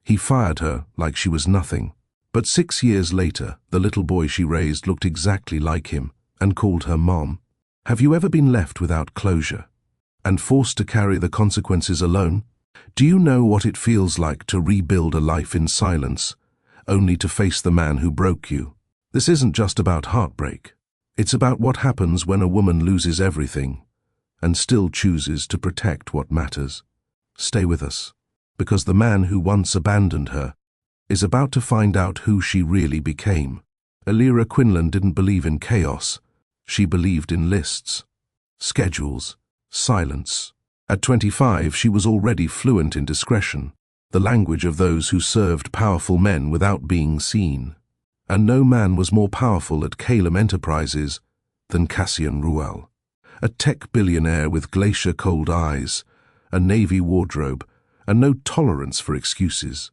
He fired her like she was nothing. But 6 years later, the little boy she raised looked exactly like him and called her Mom. Have you ever been left without closure and forced to carry the consequences alone? Do you know what it feels like to rebuild a life in silence, only to face the man who broke you? This isn't just about heartbreak. It's about what happens when a woman loses everything and still chooses to protect what matters. Stay with us, because the man who once abandoned her is about to find out who she really became. Elira Quinlan didn't believe in chaos. She believed in lists, schedules, silence. At 25, she was already fluent in discretion, the language of those who served powerful men without being seen. And no man was more powerful at Calum Enterprises than Cassian Ruel, a tech billionaire with glacier-cold eyes, a navy wardrobe, and no tolerance for excuses.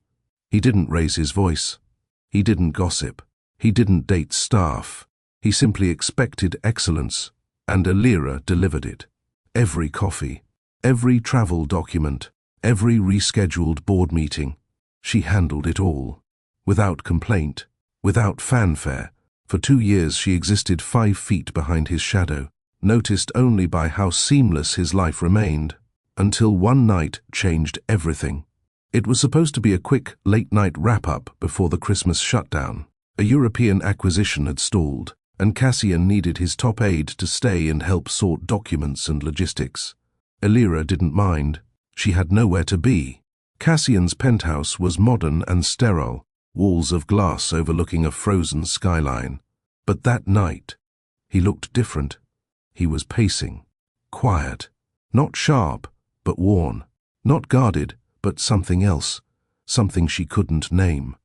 He didn't raise his voice. He didn't gossip. He didn't date staff. He simply expected excellence, and Elira delivered it. Every coffee, every travel document, every rescheduled board meeting, she handled it all, without complaint, without fanfare. For 2 years she existed 5 feet behind his shadow, noticed only by how seamless his life remained, until one night changed everything. It was supposed to be a quick, late-night wrap-up before the Christmas shutdown. A European acquisition had stalled, and Cassian needed his top aide to stay and help sort documents and logistics. Elira didn't mind. She had nowhere to be. Cassian's penthouse was modern and sterile, walls of glass overlooking a frozen skyline. But that night, he looked different. He was pacing, quiet, not sharp, but worn, not guarded, but something else, something she couldn't name.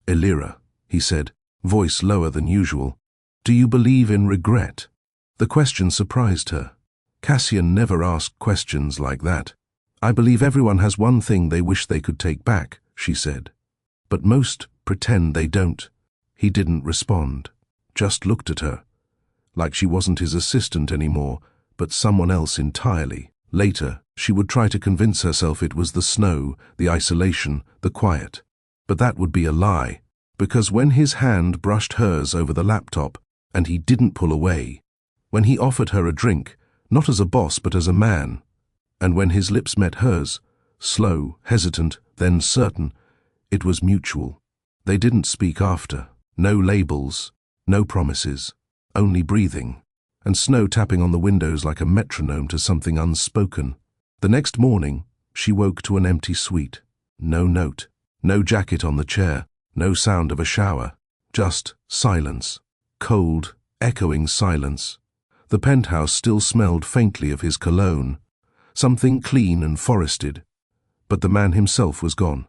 Elira, he said, voice lower than usual, do you believe in regret? The question surprised her. Cassian never asked questions like that. I believe everyone has one thing they wish they could take back, she said. But most pretend they don't. He didn't respond, just looked at her, like she wasn't his assistant anymore, but someone else entirely. Later, she would try to convince herself it was the snow, the isolation, the quiet. But that would be a lie, because when his hand brushed hers over the laptop, and he didn't pull away, when he offered her a drink, not as a boss but as a man, and when his lips met hers, slow, hesitant, then certain, it was mutual. They didn't speak after. No labels, no promises, only breathing, and snow tapping on the windows like a metronome to something unspoken. The next morning, she woke to an empty suite. No note, no jacket on the chair, no sound of a shower, just silence. Cold, echoing silence. The penthouse still smelled faintly of his cologne, something clean and forested, but the man himself was gone,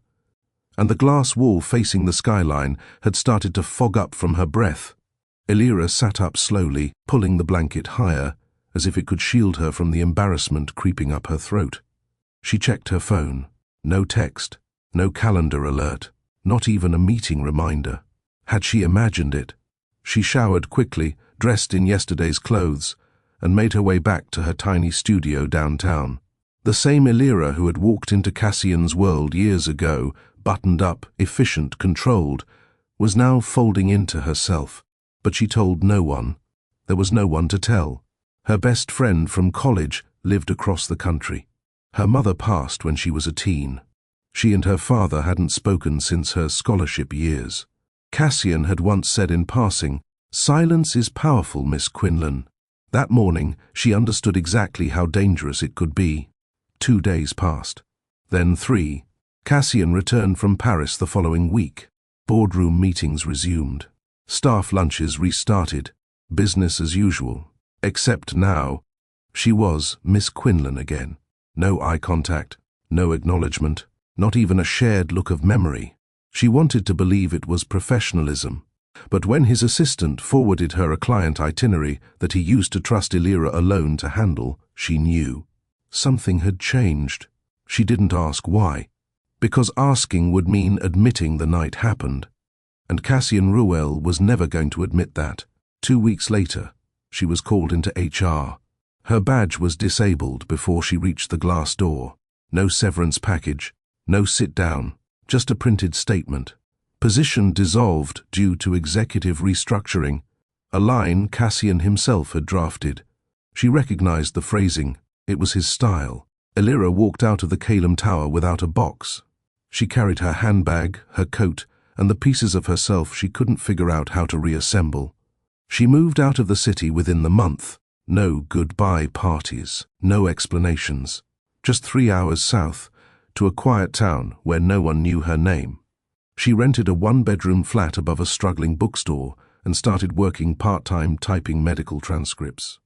and the glass wall facing the skyline had started to fog up from her breath. Elira sat up slowly, pulling the blanket higher, as if it could shield her from the embarrassment creeping up her throat. She checked her phone. No text, no calendar alert, not even a meeting reminder. Had she imagined it? She showered quickly, dressed in yesterday's clothes, and made her way back to her tiny studio downtown. The same Elira who had walked into Cassian's world years ago, buttoned up, efficient, controlled, was now folding into herself. But she told no one. There was no one to tell. Her best friend from college lived across the country. Her mother passed when she was a teen. She and her father hadn't spoken since her scholarship years. Cassian had once said in passing, "Silence is powerful, Miss Quinlan." That morning, she understood exactly how dangerous it could be. 2 days passed. Then 3. Cassian returned from Paris the following week. Boardroom meetings resumed. Staff lunches restarted. Business as usual. Except now, she was Miss Quinlan again. No eye contact, no acknowledgement, not even a shared look of memory. She wanted to believe it was professionalism, but when his assistant forwarded her a client itinerary that he used to trust Elira alone to handle, she knew. Something had changed. She didn't ask why, because asking would mean admitting the night happened, and Cassian Ruel was never going to admit that. 2 weeks later, she was called into HR. Her badge was disabled before she reached the glass door. No severance package, no sit down, just a printed statement. Position dissolved due to executive restructuring, a line Cassian himself had drafted. She recognized the phrasing. It was his style. Elira walked out of the Calum Tower without a box. She carried her handbag, her coat, and the pieces of herself she couldn't figure out how to reassemble. She moved out of the city within the month. No goodbye parties, no explanations. Just 3 hours south, to a quiet town where no one knew her name. She rented a one-bedroom flat above a struggling bookstore and started working part-time typing medical transcripts.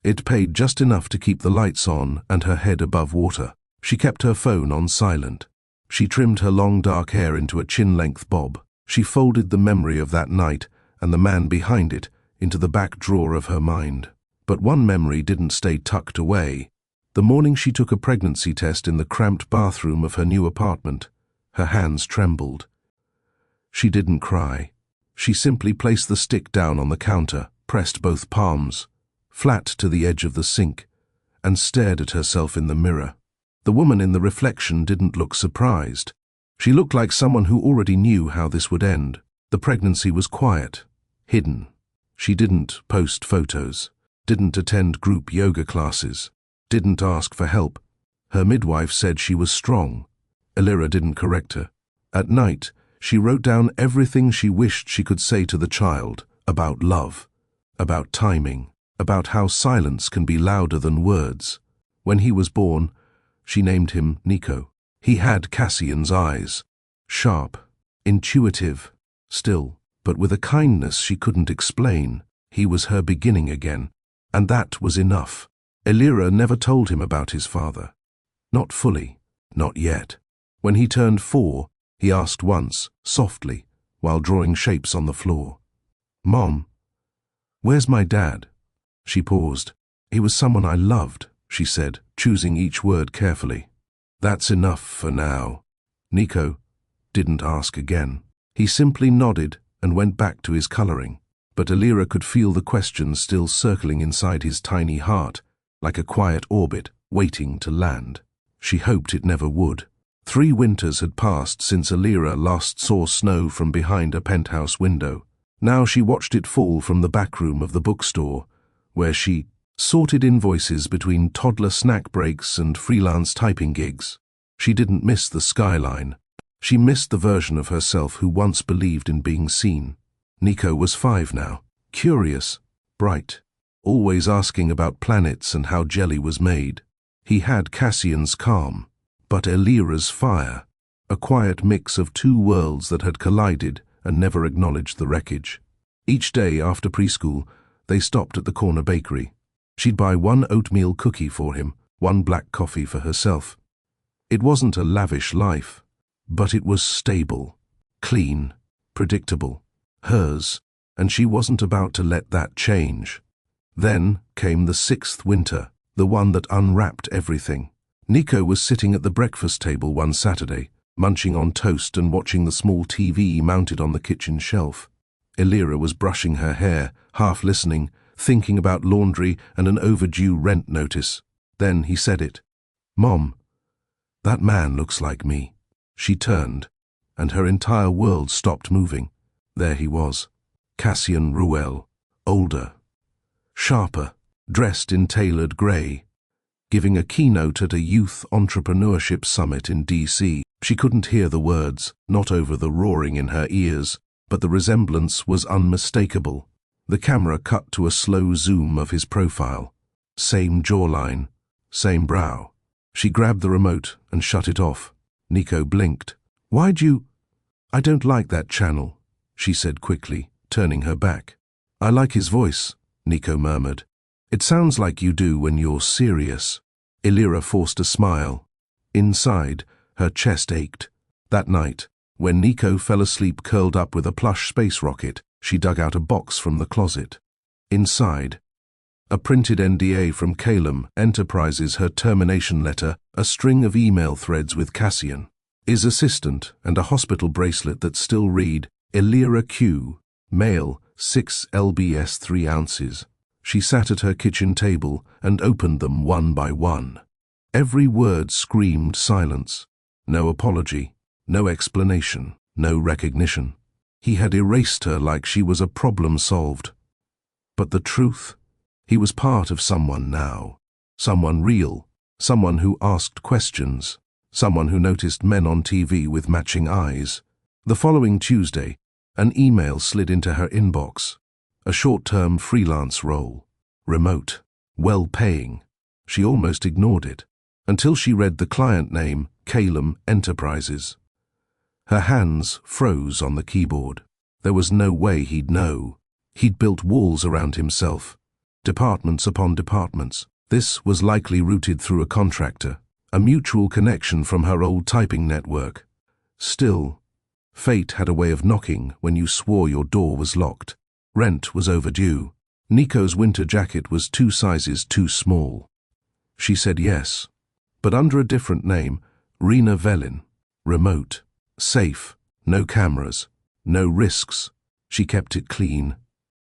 It paid just enough to keep the lights on and her head above water. She kept her phone on silent. She trimmed her long dark hair into a chin-length bob. She folded the memory of that night and the man behind it into the back drawer of her mind. But one memory didn't stay tucked away. The morning she took a pregnancy test in the cramped bathroom of her new apartment, her hands trembled. She didn't cry. She simply placed the stick down on the counter, pressed both palms, flat to the edge of the sink, and stared at herself in the mirror. The woman in the reflection didn't look surprised. She looked like someone who already knew how this would end. The pregnancy was quiet, hidden. She didn't post photos, didn't attend group yoga classes, didn't ask for help. Her midwife said she was strong. Elira didn't correct her. At night, she wrote down everything she wished she could say to the child, about love, about timing, about how silence can be louder than words. When he was born, she named him Nico. He had Cassian's eyes, sharp, intuitive, still, but with a kindness she couldn't explain. He was her beginning again, and that was enough. Elira never told him about his father. Not fully, not yet. When he turned 4, he asked once, softly, while drawing shapes on the floor. "Mom, where's my dad?" She paused. "He was someone I loved," she said, choosing each word carefully. "That's enough for now." Nico didn't ask again. He simply nodded and went back to his coloring. But Elira could feel the question still circling inside his tiny heart, like a quiet orbit waiting to land. She hoped it never would. 3 winters had passed since Elira last saw snow from behind a penthouse window. Now she watched it fall from the back room of the bookstore, where she sorted invoices between toddler snack breaks and freelance typing gigs. She didn't miss the skyline. She missed the version of herself who once believed in being seen. Nico was 5 now, curious, bright, always asking about planets and how jelly was made. He had Cassian's calm, but Elira's fire, a quiet mix of 2 worlds that had collided and never acknowledged the wreckage. Each day after preschool, they stopped at the corner bakery. She'd buy 1 oatmeal cookie for him, 1 black coffee for herself. It wasn't a lavish life, but it was stable, clean, predictable, hers, and she wasn't about to let that change. Then came the 6th winter, the one that unwrapped everything. Nico was sitting at the breakfast table one Saturday, munching on toast and watching the small TV mounted on the kitchen shelf. Elira was brushing her hair, half listening, thinking about laundry and an overdue rent notice. Then he said it. "Mom, that man looks like me." She turned, and her entire world stopped moving. There he was, Cassian Ruel, older, sharper, dressed in tailored grey, giving a keynote at a youth entrepreneurship summit in D.C. She couldn't hear the words, not over the roaring in her ears, but the resemblance was unmistakable. The camera cut to a slow zoom of his profile. Same jawline, same brow. She grabbed the remote and shut it off. Nico blinked. "Why'd you—" "I don't like that channel," she said quickly, turning her back. "I like his voice," Nico murmured. "It sounds like you do when you're serious." Elira forced a smile. Inside, her chest ached. That night, when Nico fell asleep curled up with a plush space rocket, she dug out a box from the closet. Inside, a printed NDA from Calum Enterprises, her termination letter, a string of email threads with Cassian, his assistant, and a hospital bracelet that still read, "Elira Q, male, 6 lbs 3 ounces. She sat at her kitchen table and opened them one by one. Every word screamed silence. No apology, No explanation, no recognition. He had erased her like she was a problem solved. But the truth? He was part of someone now. Someone real. Someone who asked questions. Someone who noticed men on TV with matching eyes. The following Tuesday, an email slid into her inbox. A short-term freelance role. Remote. Well-paying. She almost ignored it, until she read the client name, Calum Enterprises. Her hands froze on the keyboard. There was no way he'd know. He'd built walls around himself. Departments upon departments. This was likely routed through a contractor, a mutual connection from her old typing network. Still, fate had a way of knocking when you swore your door was locked. Rent was overdue. Nico's winter jacket was 2 sizes too small. She said yes, but under a different name, Rena Velin. Remote, safe, no cameras, no risks. She kept it clean.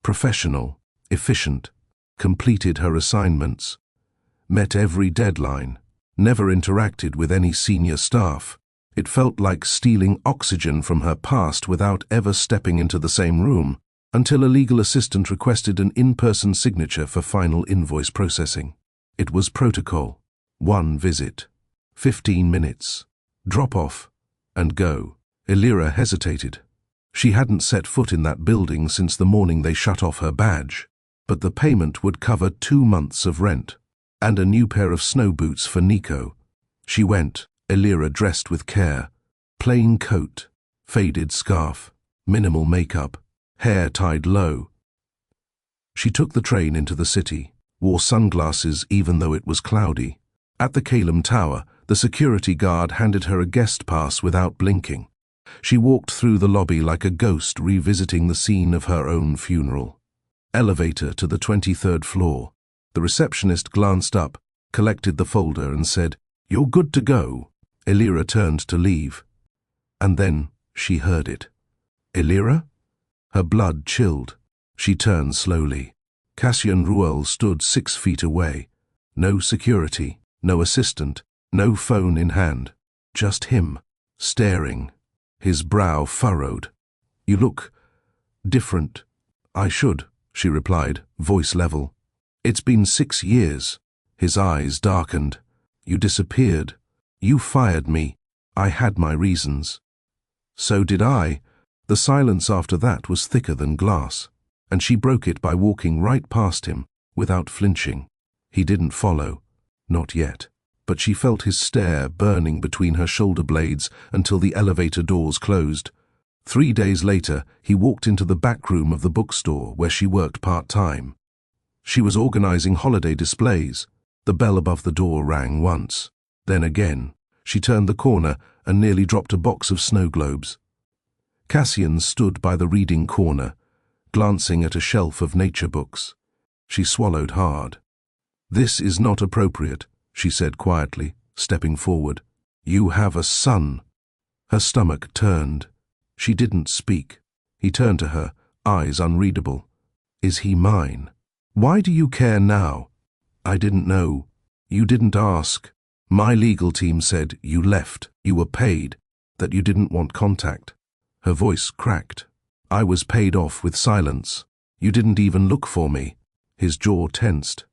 Professional, efficient, completed her assignments, met every deadline, never interacted with any senior staff. It felt like stealing oxygen from her past without ever stepping into the same room, until a legal assistant requested an in-person signature for final invoice processing. It was protocol. 1 visit, 15 minutes, drop off, and go. Elira hesitated. She hadn't set foot in that building since the morning they shut off her badge, but the payment would cover 2 months of rent, and a new pair of snow boots for Nico. She went, Elira dressed with care, plain coat, faded scarf, minimal makeup, hair tied low. She took the train into the city, wore sunglasses even though it was cloudy. At the Calum Tower, the security guard handed her a guest pass without blinking. She walked through the lobby like a ghost revisiting the scene of her own funeral. Elevator to the 23rd floor. The receptionist glanced up, collected the folder and said, "You're good to go." Elira turned to leave. And then she heard it. Elira? Her blood chilled. She turned slowly. Cassian Ruel stood 6 feet away. No security, no assistant, no phone in hand. Just him, staring, his brow furrowed. "You look different." "I should," she replied, voice level. "It's been 6 years." His eyes darkened. "You disappeared. You fired me. I had my reasons." "So did I." The silence after that was thicker than glass, and she broke it by walking right past him, without flinching. He didn't follow. Not yet. But she felt his stare burning between her shoulder blades until the elevator doors closed. 3 days later, he walked into the back room of the bookstore where she worked part-time. She was organizing holiday displays. The bell above the door rang once. Then again. She turned the corner and nearly dropped a box of snow globes. Cassian stood by the reading corner, glancing at a shelf of nature books. She swallowed hard. "This is not appropriate," she said quietly, stepping forward. "You have a son." Her stomach turned. She didn't speak. He turned to her, eyes unreadable. "Is he mine? Why do you care now?" "I didn't know. You didn't ask. My legal team said you left, you were paid, that you didn't want contact." Her voice cracked. "I was paid off with silence. You didn't even look for me." His jaw tensed.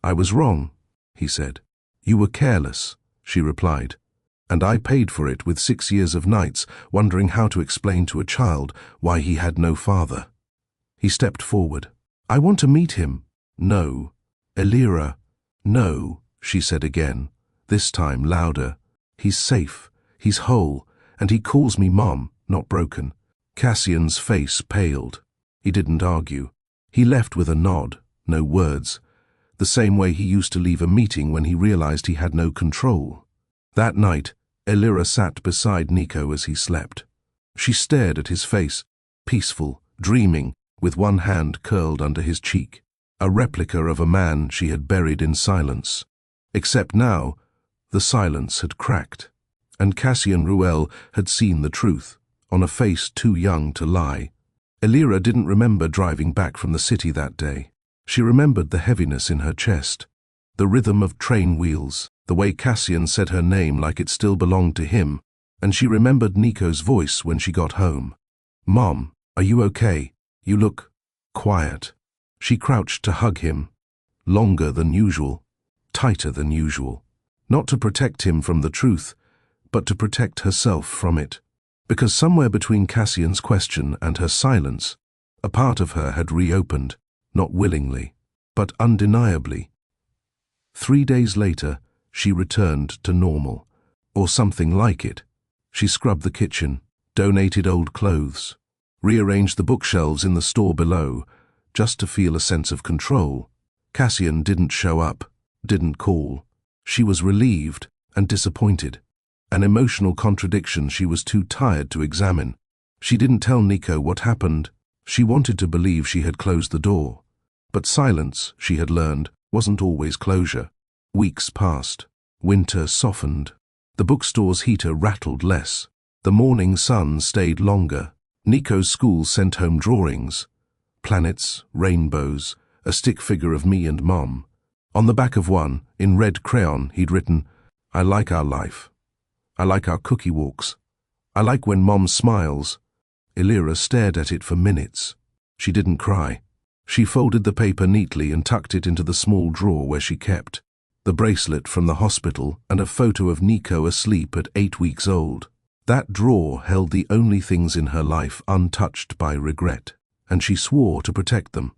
"I was wrong," he said. "You were careless," she replied. "And I paid for it with 6 years of nights, wondering how to explain to a child why he had no father." He stepped forward. "I want to meet him." "No." "Elira." "No," she said again, this time louder. "He's safe, he's whole, and he calls me Mom, not broken." Cassian's face paled. He didn't argue. He left with a nod, no words, the same way he used to leave a meeting when he realized he had no control. That night, Elira sat beside Nico as he slept. She stared at his face, peaceful, dreaming, with one hand curled under his cheek, a replica of a man she had buried in silence. Except now, the silence had cracked, and Cassian Ruel had seen the truth, on a face too young to lie. Elira didn't remember driving back from the city that day. She remembered the heaviness in her chest, the rhythm of train wheels, the way Cassian said her name like it still belonged to him, and she remembered Nico's voice when she got home. "Mom, are you okay? You look quiet." She crouched to hug him, longer than usual, tighter than usual. Not to protect him from the truth, but to protect herself from it. Because somewhere between Cassian's question and her silence, a part of her had reopened, not willingly, but undeniably. 3 days later, she returned to normal, or something like it. She scrubbed the kitchen, donated old clothes, rearranged the bookshelves in the store below, just to feel a sense of control. Cassian didn't show up, didn't call. She was relieved and disappointed, an emotional contradiction she was too tired to examine. She didn't tell Nico what happened. She wanted to believe she had closed the door. But silence, she had learned, wasn't always closure. Weeks passed. Winter softened. The bookstore's heater rattled less. The morning sun stayed longer. Nico's school sent home drawings. Planets, rainbows, a stick figure of me and Mom. On the back of one, in red crayon, he'd written, "I like our life. I like our cookie walks. I like when Mom smiles." Elira stared at it for minutes. She didn't cry. She folded the paper neatly and tucked it into the small drawer where she kept the bracelet from the hospital and a photo of Nico asleep at 8 weeks old. That drawer held the only things in her life untouched by regret, and she swore to protect them.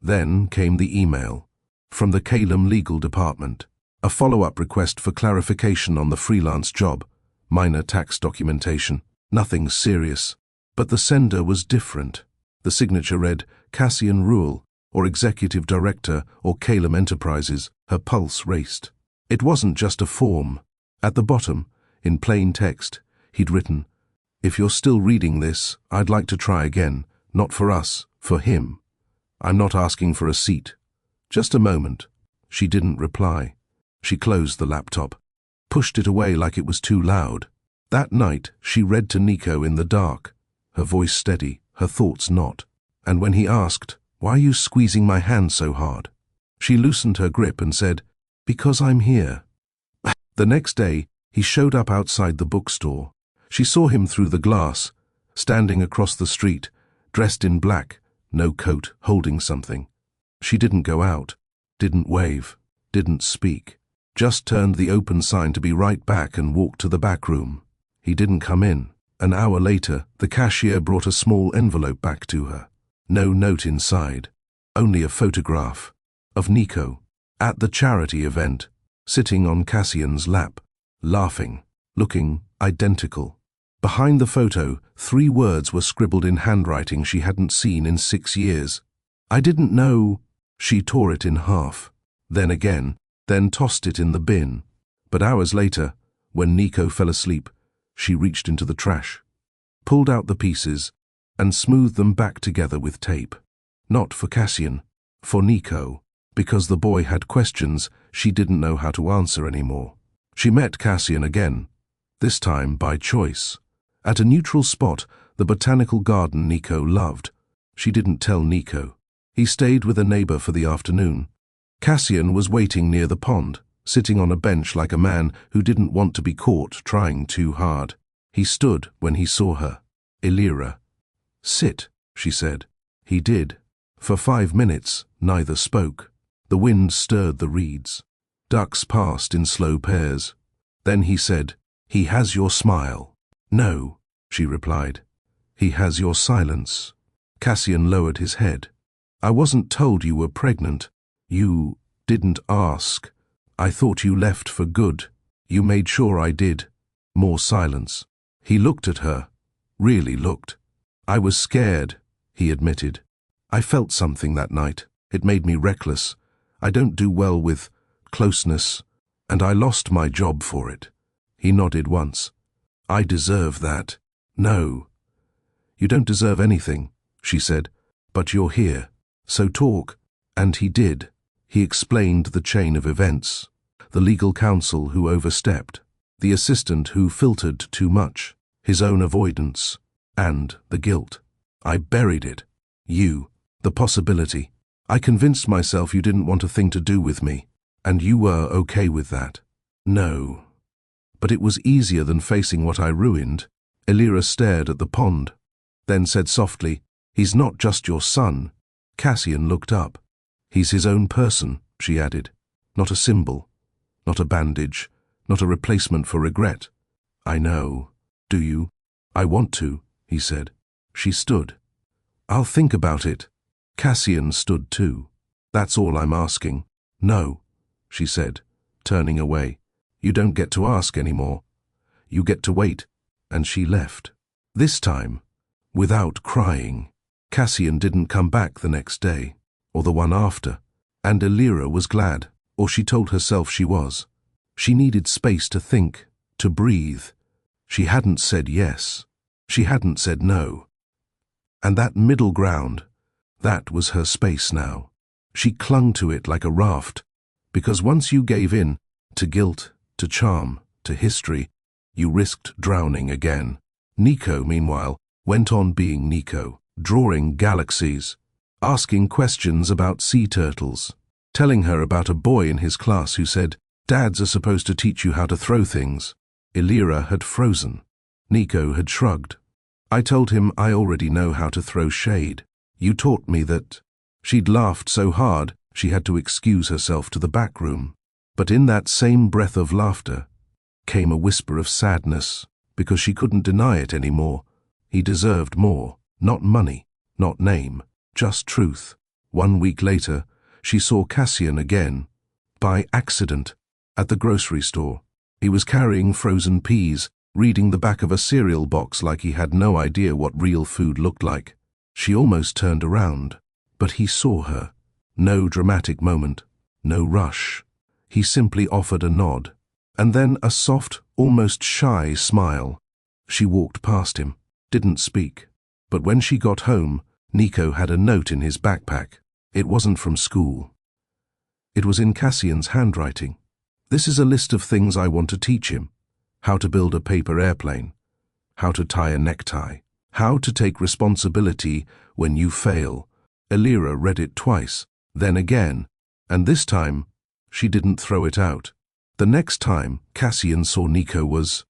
Then came the email from the Calum legal department, a follow-up request for clarification on the freelance job, minor tax documentation, nothing serious. But the sender was different. The signature read, Cassian Ruhl, or Executive Director, or Calum Enterprises. Her pulse raced. It wasn't just a form. At the bottom, in plain text, he'd written, "If you're still reading this, I'd like to try again. Not for us, for him. I'm not asking for a seat. Just a moment." She didn't reply. She closed the laptop, pushed it away like it was too loud. That night, she read to Nico in the dark, her voice steady, her thoughts not. And when he asked, "Why are you squeezing my hand so hard?" she loosened her grip and said, "Because I'm here." The next day, he showed up outside the bookstore. She saw him through the glass, standing across the street, dressed in black, no coat, holding something. She didn't go out, didn't wave, didn't speak, just turned the open sign to be right back and walked to the back room. He didn't come in. An hour later, the cashier brought a small envelope back to her. No note inside, only a photograph of Nico at the charity event, sitting on Cassian's lap, laughing, looking identical. Behind the photo, 3 words were scribbled in handwriting she hadn't seen in 6 years. "I didn't know." She tore it in half, then again, then tossed it in the bin. But hours later, when Nico fell asleep, she reached into the trash, pulled out the pieces, and smoothed them back together with tape. Not for Cassian, for Nico, because the boy had questions she didn't know how to answer anymore. She met Cassian again, this time by choice, at a neutral spot, the botanical garden Nico loved. She didn't tell Nico. He stayed with a neighbor for the afternoon. Cassian was waiting near the pond, sitting on a bench like a man who didn't want to be caught trying too hard. He stood when he saw her. "Elira." "Sit," she said. He did. For 5 minutes, neither spoke. The wind stirred the reeds. Ducks passed in slow pairs. Then he said, "He has your smile." "No," she replied. "He has your silence." Cassian lowered his head. "I wasn't told you were pregnant. You didn't ask. I thought you left for good. You made sure I did." More silence. He looked at her, really looked. "I was scared," he admitted. "I felt something that night. It made me reckless. I don't do well with closeness, and I lost my job for it." He nodded once. "I deserve that." "No. You don't deserve anything," she said, "but you're here. So talk." And he did. He explained the chain of events. The legal counsel who overstepped, the assistant who filtered too much, his own avoidance, and the guilt. "I buried it. You, the possibility. I convinced myself you didn't want a thing to do with me, and you were okay with that." "No. but it was easier than facing what I ruined. Elira stared at the pond, then said softly, "He's not just your son." Cassian looked up. "He's his own person," she added. "Not a symbol, not a bandage, not a replacement for regret." "I know. Do you?" "I want to," he said. She stood. "I'll think about it." Cassian stood too. "That's all I'm asking." "No," she said, turning away. "You don't get to ask anymore. You get to wait." And she left. This time, without crying. Cassian didn't come back the next day, or the one after, and Elira was glad, or she told herself she was. She needed space to think, to breathe. She hadn't said yes. She hadn't said no. And that middle ground, that was her space now. She clung to it like a raft, because once you gave in to guilt, to charm, to history, you risked drowning again. Nico, meanwhile, went on being Nico, drawing galaxies, asking questions about sea turtles, telling her about a boy in his class who said, "Dads are supposed to teach you how to throw things." Elira had frozen. Nico had shrugged. "I told him I already know how to throw shade. You taught me that." She'd laughed so hard she had to excuse herself to the back room. But in that same breath of laughter came a whisper of sadness, because she couldn't deny it anymore. He deserved more, not money, not name, just truth. 1 week later, she saw Cassian again, by accident, at the grocery store. He was carrying frozen peas, reading the back of a cereal box like he had no idea what real food looked like. She almost turned around, but he saw her. No dramatic moment, no rush. He simply offered a nod, and then a soft, almost shy smile. She walked past him, didn't speak. But when she got home, Nico had a note in his backpack. It wasn't from school. It was in Cassian's handwriting. "This is a list of things I want to teach him. How to build a paper airplane. How to tie a necktie. How to take responsibility when you fail." Elira read it twice, then again, and this time, she didn't throw it out. The next time Cassian saw Nico was,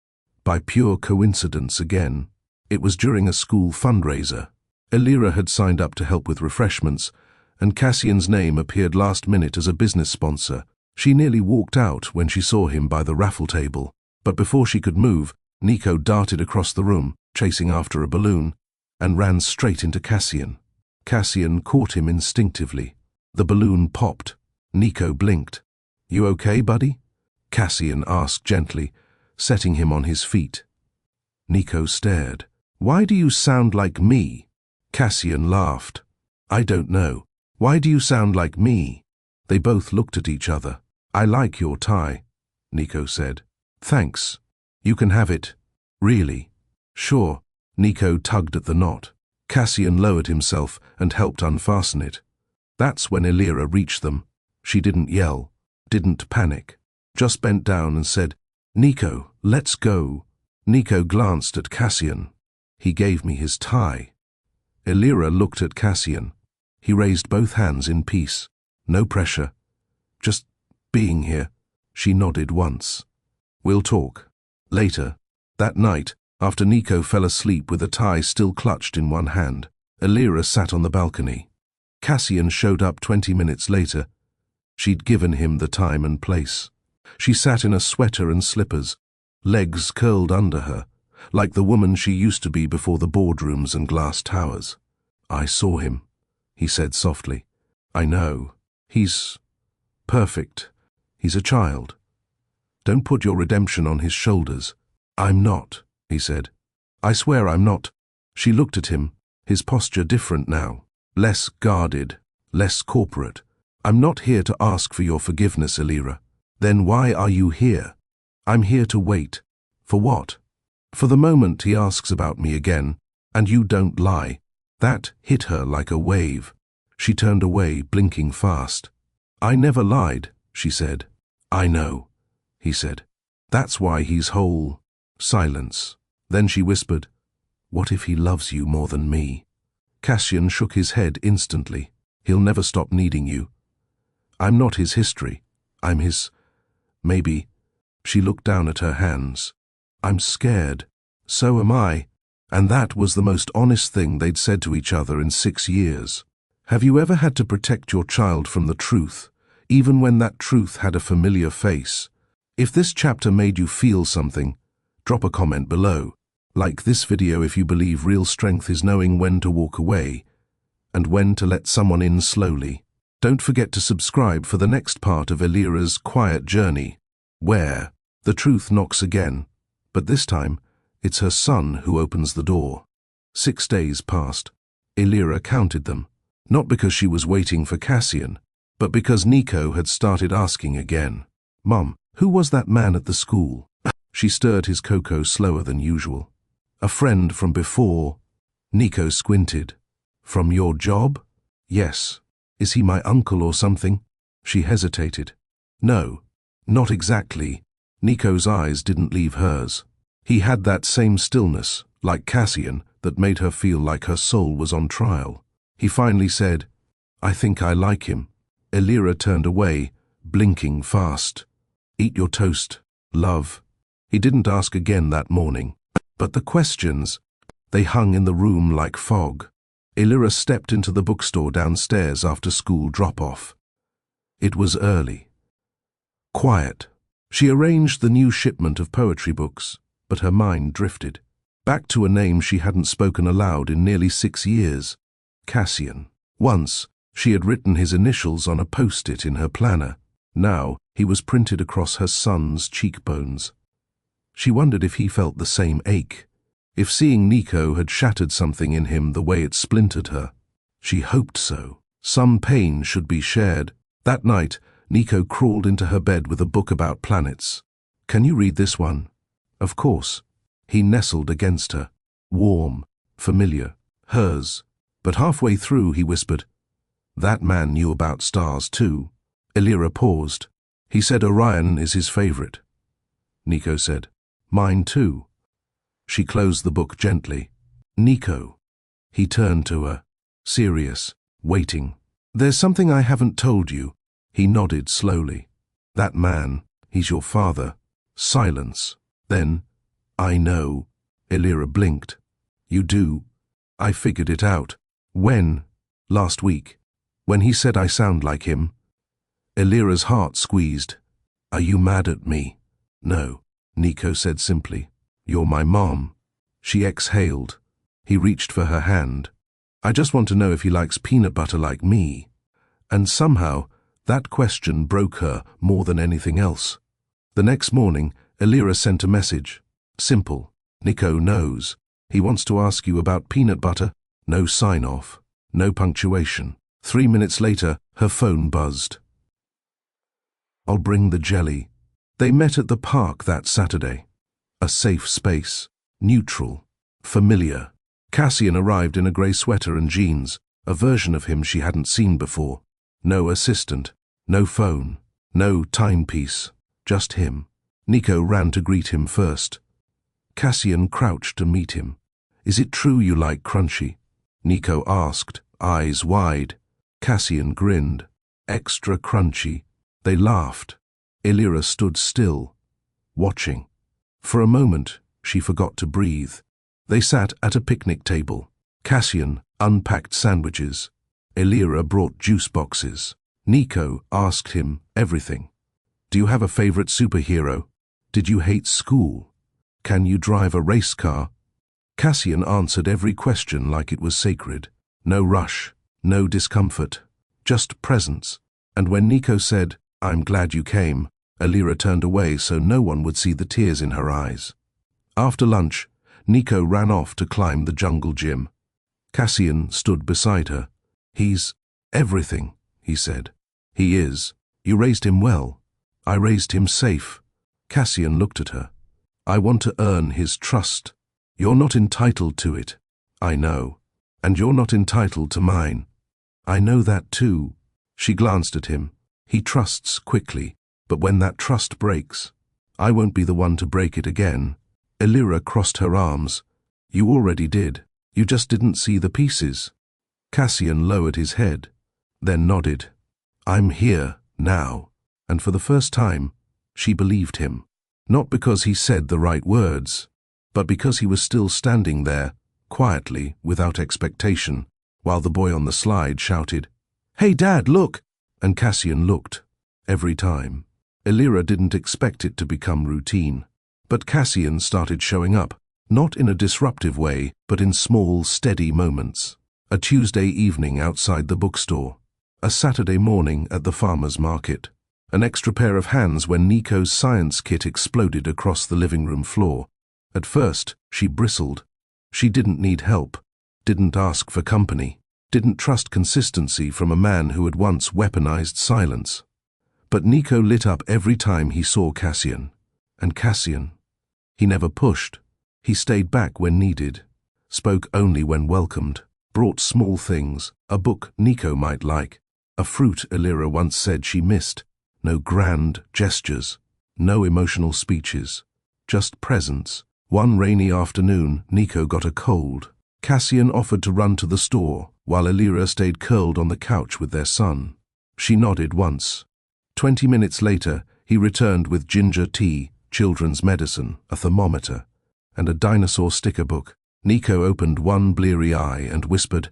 by pure coincidence again. It was during a school fundraiser. Elira had signed up to help with refreshments, and Cassian's name appeared last minute as a business sponsor. She nearly walked out when she saw him by the raffle table, but before she could move, Nico darted across the room, chasing after a balloon, and ran straight into Cassian. Cassian caught him instinctively. The balloon popped. Nico blinked. "You okay, buddy?" Cassian asked gently, setting him on his feet. Nico stared. "Why do you sound like me?" Cassian laughed. "I don't know. Why do you sound like me?" They both looked at each other. "I like your tie," Nico said. "Thanks. You can have it." "Really?" "Sure." Nico tugged at the knot. Cassian lowered himself and helped unfasten it. That's when Elira reached them. She didn't yell, didn't panic, just bent down and said, "Nico, let's go." Nico glanced at Cassian. "He gave me his tie." Elira looked at Cassian. He raised both hands in peace. "No pressure. Just being here." She nodded once. "We'll talk. Later." That night, after Nico fell asleep with the tie still clutched in one hand, Elira sat on the balcony. Cassian showed up 20 minutes later. She'd given him the time and place. She sat in a sweater and slippers, legs curled under her, like the woman she used to be before the boardrooms and glass towers. "I saw him," he said softly. "I know. He's perfect. He's a child. Don't put your redemption on his shoulders." "I'm not," he said. "I swear I'm not." She looked at him, his posture different now, less guarded, less corporate. "I'm not here to ask for your forgiveness, Elira." "Then why are you here?" "I'm here to wait." "For what?" "For the moment he asks about me again, and you don't lie." That hit her like a wave. She turned away, blinking fast. "I never lied," she said. "I know," he said. "That's why he's whole." Silence. Then she whispered, "What if he loves you more than me?" Cassian shook his head instantly. "He'll never stop needing you." "I'm not his history. I'm his, maybe, She looked down at her hands. I'm scared. So am I. And that was the most honest thing they'd said to each other in 6 years. Have you ever had to protect your child from the truth, even when that truth had a familiar face? If this chapter made you feel something, drop a comment below. Like this video if you believe real strength is knowing when to walk away and when to let someone in slowly. Don't forget to subscribe for the next part of Elira's quiet journey, where the truth knocks again, but this time it's her son who opens the door. 6 days passed. Elira counted them, not because she was waiting for Cassian, but because Nico had started asking again. Mom, who was that man at the school? She stirred his cocoa slower than usual. A friend from before. Nico squinted. From your job? Yes. Is he my uncle or something? She hesitated. No, not exactly. Nico's eyes didn't leave hers. He had that same stillness, like Cassian, that made her feel like her soul was on trial. He finally said, I think I like him. Elira turned away, blinking fast. Eat your toast, love. He didn't ask again that morning. But the questions, they hung in the room like fog. Elira stepped into the bookstore downstairs after school drop-off. It was early. Quiet. She arranged the new shipment of poetry books, but her mind drifted. Back to a name she hadn't spoken aloud in nearly 6 years. Cassian. Once, she had written his initials on a post-it in her planner. Now, he was printed across her son's cheekbones. She wondered if he felt the same ache, if seeing Nico had shattered something in him the way it splintered her. She hoped so. Some pain should be shared. That night, Nico crawled into her bed with a book about planets. Can you read this one? Of course. He nestled against her. Warm, familiar, hers. But halfway through he whispered, that man knew about stars too. Elira paused. He said Orion is his favorite. Nico said, mine too. She closed the book gently. Nico. He turned to her, serious, waiting. There's something I haven't told you. He nodded slowly. That man, he's your father. Silence. Then, I know. Elira blinked. You do? I figured it out. When? Last week. When he said I sound like him. Elira's heart squeezed. Are you mad at me? No. Nico said simply, you're my mom. She exhaled. He reached for her hand. I just want to know if he likes peanut butter like me. And somehow, that question broke her more than anything else. The next morning, Elira sent a message. Simple. Nico knows. He wants to ask you about peanut butter. No sign-off. No punctuation. 3 minutes later, her phone buzzed. I'll bring the jelly. They met at the park that Saturday. A safe space, neutral, familiar. Cassian arrived in a grey sweater and jeans, a version of him she hadn't seen before. No assistant, no phone, no timepiece, just him. Nico ran to greet him first. Cassian crouched to meet him. Is it true you like crunchy? Nico asked, eyes wide. Cassian grinned. Extra crunchy. They laughed. Elira stood still, watching. For a moment, she forgot to breathe. They sat at a picnic table. Cassian unpacked sandwiches. Elira brought juice boxes. Nico asked him everything. Do you have a favorite superhero? Did you hate school? Can you drive a race car? Cassian answered every question like it was sacred. No rush, no discomfort, just presence. And when Nico said, I'm glad you came, Elira turned away so no one would see the tears in her eyes. After lunch, Nico ran off to climb the jungle gym. Cassian stood beside her. He's everything, he said. He is. You raised him well. I raised him safe. Cassian looked at her. I want to earn his trust. You're not entitled to it. I know. And you're not entitled to mine. I know that too. She glanced at him. He trusts quickly, but when that trust breaks, I won't be the one to break it again. Elira crossed her arms. You already did. You just didn't see the pieces. Cassian lowered his head, then nodded. I'm here, now. And for the first time, she believed him. Not because he said the right words, but because he was still standing there, quietly, without expectation, while the boy on the slide shouted, "Hey Dad, look!" And Cassian looked. Every time. Elira didn't expect it to become routine. But Cassian started showing up, not in a disruptive way, but in small, steady moments. A Tuesday evening outside the bookstore. A Saturday morning at the farmer's market. An extra pair of hands when Nico's science kit exploded across the living room floor. At first, she bristled. She didn't need help, didn't ask for company, didn't trust consistency from a man who had once weaponized silence. But Nico lit up every time he saw Cassian. And Cassian, he never pushed. He stayed back when needed, spoke only when welcomed, brought small things, a book Nico might like, a fruit Elira once said she missed. No grand gestures, no emotional speeches, just presence. One rainy afternoon, Nico got a cold. Cassian offered to run to the store, while Elira stayed curled on the couch with their son. She nodded once. 20 minutes later, he returned with ginger tea, children's medicine, a thermometer, and a dinosaur sticker book. Nico opened one bleary eye and whispered,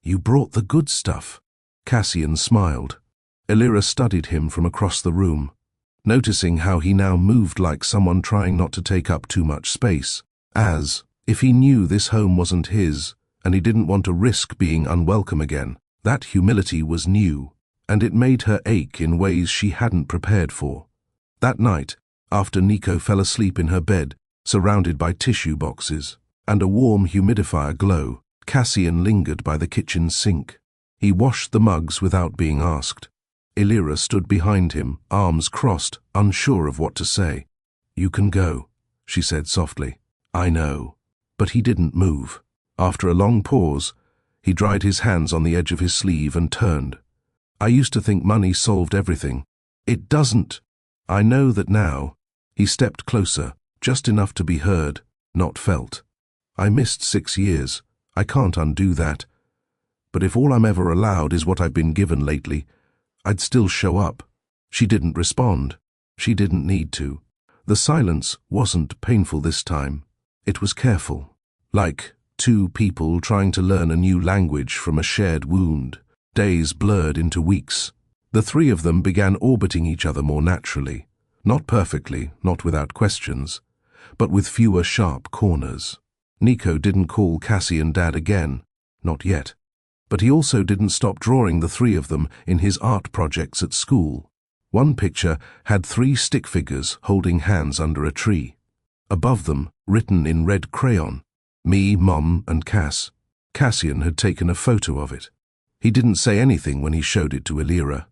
"You brought the good stuff." Cassian smiled. Elira studied him from across the room, noticing how he now moved like someone trying not to take up too much space, as if he knew this home wasn't his, and he didn't want to risk being unwelcome again. That humility was new, and it made her ache in ways she hadn't prepared for. That night, after Nico fell asleep in her bed, surrounded by tissue boxes, and a warm humidifier glow, Cassian lingered by the kitchen sink. He washed the mugs without being asked. Elira stood behind him, arms crossed, unsure of what to say. "You can go," she said softly. "I know." But he didn't move. After a long pause, he dried his hands on the edge of his sleeve and turned. "I used to think money solved everything. It doesn't. I know that now." He stepped closer, just enough to be heard, not felt. "I missed 6 years. I can't undo that. But if all I'm ever allowed is what I've been given lately, I'd still show up." She didn't respond. She didn't need to. The silence wasn't painful this time. It was careful. Like two people trying to learn a new language from a shared wound. Days blurred into weeks. The three of them began orbiting each other more naturally. Not perfectly, not without questions, but with fewer sharp corners. Nico didn't call Cassian Dad again. Not yet. But he also didn't stop drawing the three of them in his art projects at school. One picture had 3 stick figures holding hands under a tree. Above them, written in red crayon, "Me, Mom, and Cass." Cassian had taken a photo of it. He didn't say anything when he showed it to Elira,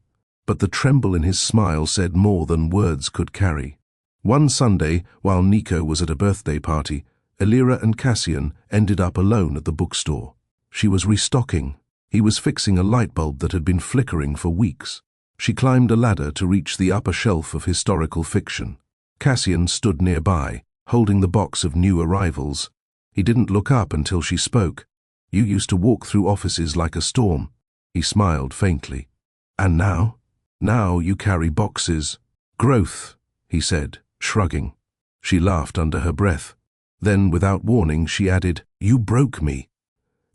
but the tremble in his smile said more than words could carry. One Sunday, while Nico was at a birthday party, Elira and Cassian ended up alone at the bookstore. She was restocking. He was fixing a light bulb that had been flickering for weeks. She climbed a ladder to reach the upper shelf of historical fiction. Cassian stood nearby, holding the box of new arrivals. He didn't look up until she spoke. "You used to walk through offices like a storm." He smiled faintly. "And now? Now you carry boxes." "Growth," he said, shrugging. She laughed under her breath. Then, without warning, she added, "You broke me."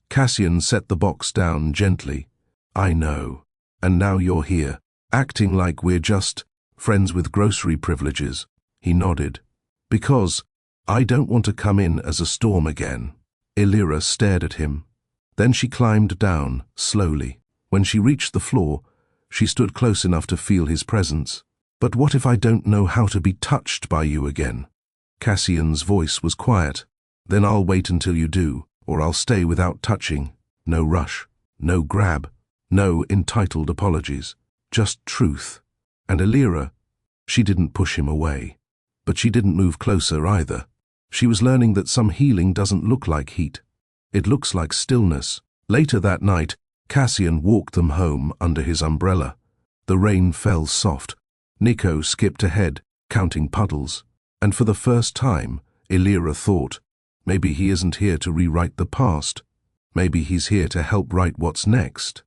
Cassian set the box down gently. "I know. And now you're here, acting like we're just friends with grocery privileges." He nodded. "Because I don't want to come in as a storm again." Elira stared at him. Then she climbed down, slowly. When she reached the floor, she stood close enough to feel his presence. "But what if I don't know how to be touched by you again?" Cassian's voice was quiet. "Then I'll wait until you do. Or I'll stay without touching. No rush, no grab, no entitled apologies. Just truth." And Elira, she didn't push him away. But she didn't move closer either. She was learning that some healing doesn't look like heat. It looks like stillness. Later that night, Cassian walked them home under his umbrella. The rain fell soft. Nico skipped ahead, counting puddles. And for the first time, Elira thought, maybe he isn't here to rewrite the past. Maybe he's here to help write what's next.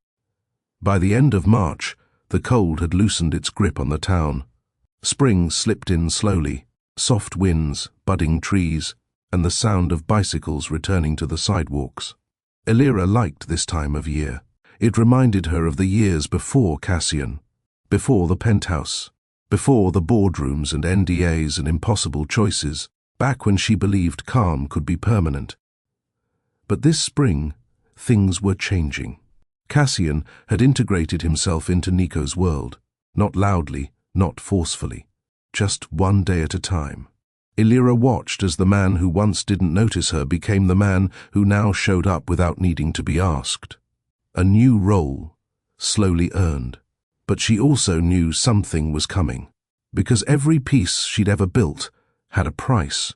By the end of March, the cold had loosened its grip on the town. Spring slipped in slowly, Soft winds, budding trees, and the sound of bicycles returning to the sidewalks. Elira liked this time of year. It reminded her of the years before Cassian, before the penthouse, before the boardrooms and NDAs and impossible choices, back when she believed calm could be permanent. But this spring, things were changing. Cassian had integrated himself into Nico's world, not loudly, not forcefully, just one day at a time. Elira watched as the man who once didn't notice her became the man who now showed up without needing to be asked. A new role, slowly earned. But she also knew something was coming, because every piece she'd ever built had a price.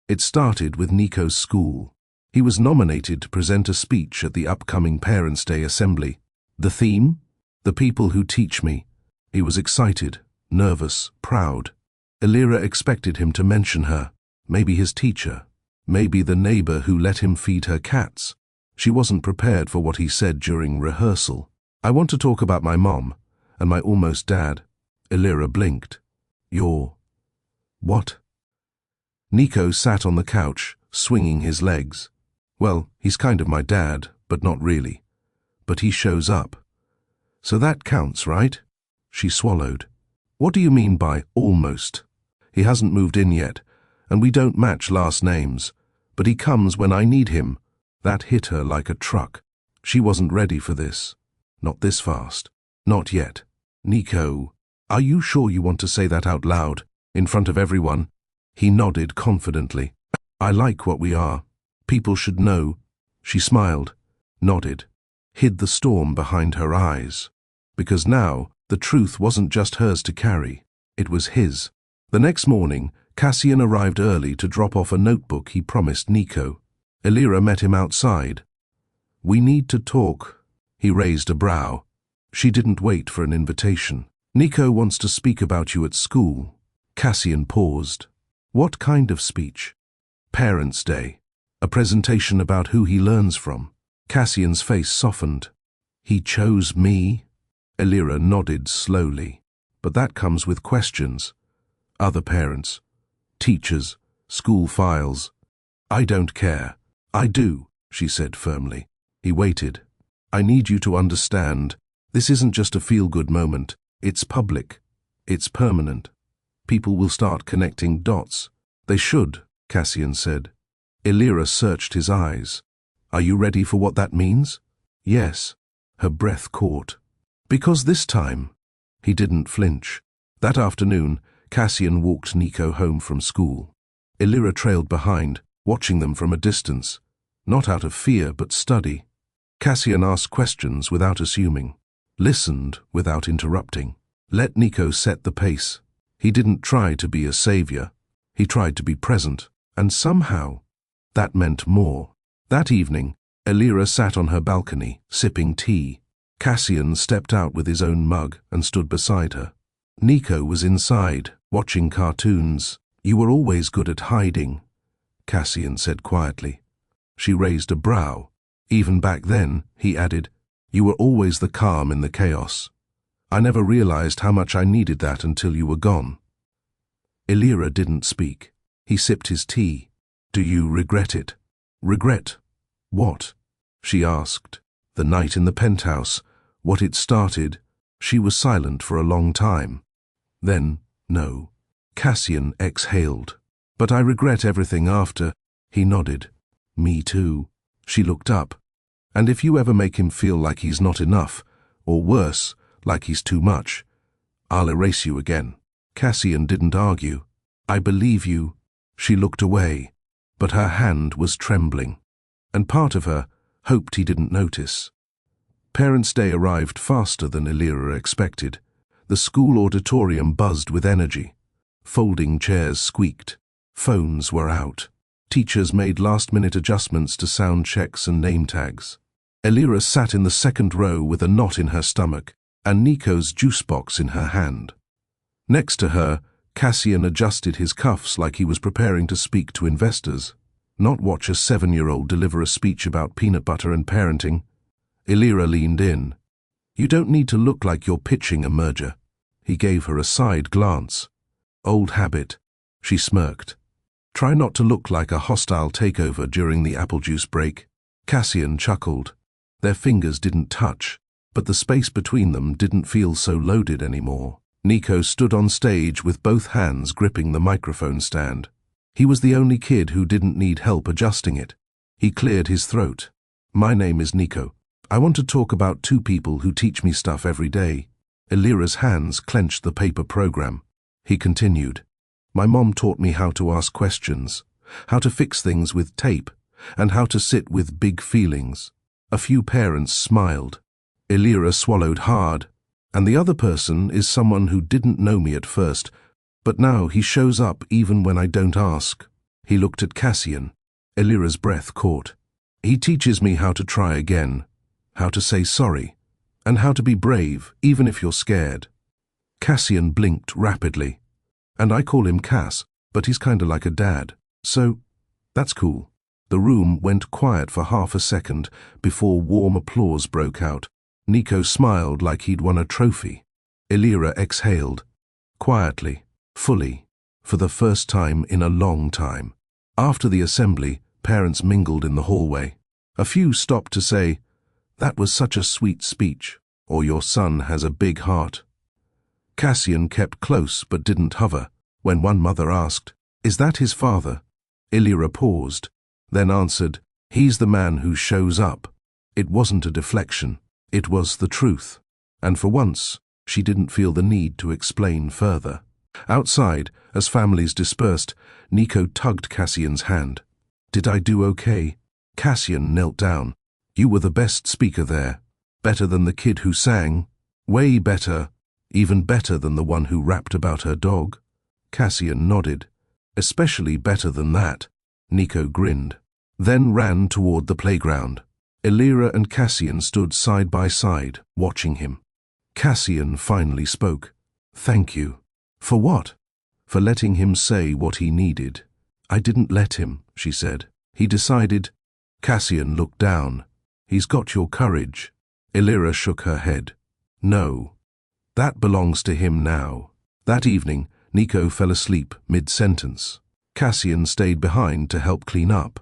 It started with Nico's school. He was nominated to present a speech at the upcoming Parents' Day assembly. The theme? The people who teach me. He was excited, nervous, proud. Elira expected him to mention her, maybe his teacher, maybe the neighbor who let him feed her cats. She wasn't prepared for what he said during rehearsal. I want to talk about my mom and my almost dad. Elira blinked. Your... what? Nico sat on the couch, swinging his legs. Well, he's kind of my dad, but not really. But he shows up. So that counts, right? She swallowed. What do you mean by almost? He hasn't moved in yet, and we don't match last names, but he comes when I need him. That hit her like a truck. She wasn't ready for this. Not this fast. Not yet. Nico, are you sure you want to say that out loud, in front of everyone? He nodded confidently. I like what we are. People should know. She smiled, nodded, hid the storm behind her eyes. Because now, the truth wasn't just hers to carry. It was his. The next morning, Cassian arrived early to drop off a notebook he promised Nico. Elira met him outside. We need to talk. He raised a brow. She didn't wait for an invitation. Nico wants to speak about you at school. Cassian paused. What kind of speech? Parents' Day. A presentation about who he learns from. Cassian's face softened. He chose me? Elira nodded slowly. But that comes with questions. Other parents. Teachers. School files. I don't care. I do, she said firmly. He waited. I need you to understand. This isn't just a feel-good moment. It's public. It's permanent. People will start connecting dots. They should, Cassian said. Elira searched his eyes. Are you ready for what that means? Yes. Her breath caught. Because this time, he didn't flinch. That afternoon, Cassian walked Nico home from school. Elira trailed behind, watching them from a distance. Not out of fear, but study. Cassian asked questions without assuming. Listened without interrupting. Let Nico set the pace. He didn't try to be a savior. He tried to be present. And somehow, that meant more. That evening, Elira sat on her balcony, sipping tea. Cassian stepped out with his own mug and stood beside her. Nico was inside, watching cartoons. You were always good at hiding, Cassian said quietly. She raised a brow. Even back then, he added, you were always the calm in the chaos. I never realized how much I needed that until you were gone. Elira didn't speak. He sipped his tea. Do you regret it? Regret? What? She asked. The night in the penthouse, what it started. She was silent for a long time. Then, no. Cassian exhaled. But I regret everything after. He nodded. Me too. She looked up. And if you ever make him feel like he's not enough, or worse, like he's too much, I'll erase you again. Cassian didn't argue. I believe you. She looked away, but her hand was trembling, and part of her hoped he didn't notice. Parents' Day arrived faster than Elira expected. The school auditorium buzzed with energy. Folding chairs squeaked. Phones were out. Teachers made last-minute adjustments to sound checks and name tags. Elira sat in the second row with a knot in her stomach and Nico's juice box in her hand. Next to her, Cassian adjusted his cuffs like he was preparing to speak to investors, not watch a 7-year-old deliver a speech about peanut butter and parenting. Elira leaned in. You don't need to look like you're pitching a merger. He gave her a side glance. Old habit. She smirked. Try not to look like a hostile takeover during the apple juice break. Cassian chuckled. Their fingers didn't touch, but the space between them didn't feel so loaded anymore. Nico stood on stage with both hands gripping the microphone stand. He was the only kid who didn't need help adjusting it. He cleared his throat. My name is Nico. I want to talk about two people who teach me stuff every day. Elira's hands clenched the paper program. He continued. My mom taught me how to ask questions, how to fix things with tape, and how to sit with big feelings. A few parents smiled. Elira swallowed hard. And the other person is someone who didn't know me at first, but now he shows up even when I don't ask. He looked at Cassian. Elira's breath caught. He teaches me how to try again, how to say sorry, and how to be brave even if you're scared. Cassian blinked rapidly. And I call him Cass, but he's kinda like a dad. So, that's cool. The room went quiet for half a second before warm applause broke out. Nico smiled like he'd won a trophy. Elira exhaled. Quietly, fully, for the first time in a long time. After the assembly, parents mingled in the hallway. A few stopped to say, "That was such a sweet speech," or "Your son has a big heart." Cassian kept close but didn't hover. When one mother asked, "Is that his father?" Elira paused, then answered, "He's the man who shows up." It wasn't a deflection. It was the truth. And for once, she didn't feel the need to explain further. Outside, as families dispersed, Nico tugged Cassian's hand. "Did I do okay?" Cassian knelt down. "You were the best speaker there. Better than the kid who sang. Way better. Even better than the one who rapped about her dog." Cassian nodded. "Especially better than that." Nico grinned, then ran toward the playground. Elira and Cassian stood side by side, watching him. Cassian finally spoke. "Thank you." "For what?" "For letting him say what he needed." "I didn't let him," she said. "He decided." Cassian looked down. "He's got your courage." Elira shook her head. "No. That belongs to him now." That evening, Nico fell asleep mid-sentence. Cassian stayed behind to help clean up.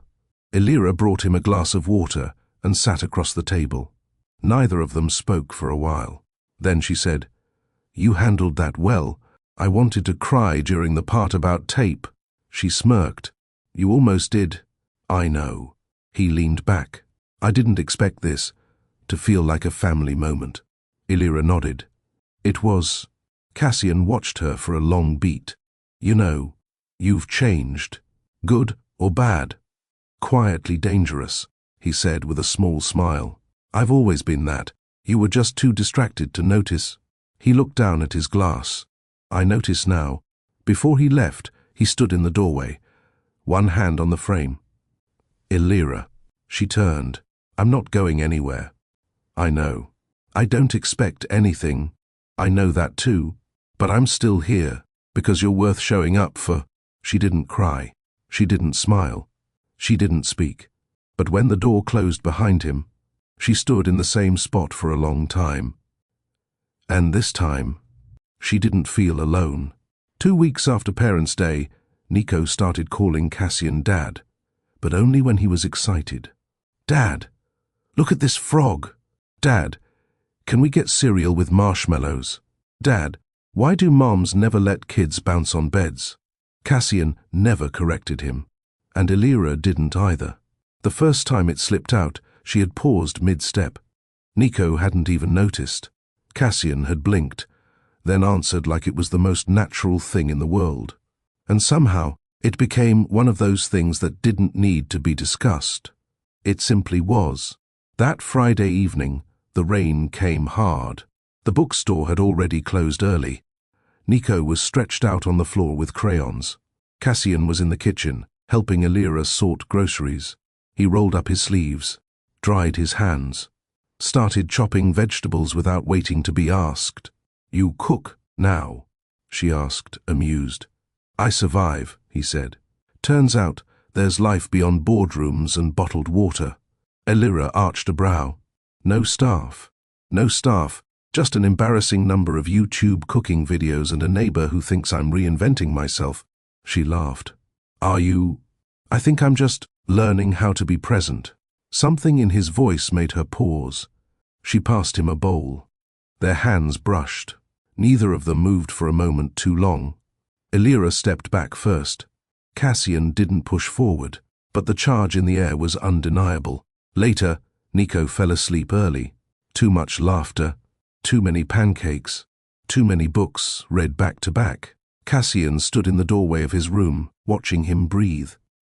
Elira brought him a glass of water and sat across the table. Neither of them spoke for a while. Then she said, "You handled that well. I wanted to cry during the part about tape." She smirked. "You almost did." "I know." He leaned back. "I didn't expect this to feel like a family moment." Elira nodded. "It was." Cassian watched her for a long beat. "You know, you've changed. Good or bad?" "Quietly dangerous," he said with a small smile. "I've always been that. You were just too distracted to notice." He looked down at his glass. "I notice now." Before he left, he stood in the doorway, one hand on the frame. "Elira." She turned. "I'm not going anywhere." "I know. I don't expect anything. I know that too. But I'm still here, because you're worth showing up for." She didn't cry. She didn't smile. She didn't speak. But when the door closed behind him, she stood in the same spot for a long time. And this time, she didn't feel alone. 2 weeks after Parents' Day, Nico started calling Cassian Dad, but only when he was excited. "Dad, look at this frog." "Dad, can we get cereal with marshmallows?" "Dad, why do moms never let kids bounce on beds?" Cassian never corrected him, and Elira didn't either. The first time it slipped out, she had paused mid-step. Nico hadn't even noticed. Cassian had blinked, then answered like it was the most natural thing in the world. And somehow, it became one of those things that didn't need to be discussed. It simply was. That Friday evening, the rain came hard. The bookstore had already closed early. Nico was stretched out on the floor with crayons. Cassian was in the kitchen, helping Elira sort groceries. He rolled up his sleeves, dried his hands, started chopping vegetables without waiting to be asked. "You cook now?" she asked, amused. "I survive," he said. "Turns out there's life beyond boardrooms and bottled water." Elira arched a brow. "No staff. No staff. Just an embarrassing number of YouTube cooking videos and a neighbor who thinks I'm reinventing myself." She laughed. Are you? I think I'm just learning how to be present. Something in his voice made her pause. She passed him a bowl. Their hands brushed. Neither of them moved for a moment too long. Elira stepped back first. Cassian didn't push forward, but the charge in the air was undeniable. Later, Nico fell asleep early. Too much laughter, too many pancakes, too many books read back to back. Cassian stood in the doorway of his room, watching him breathe.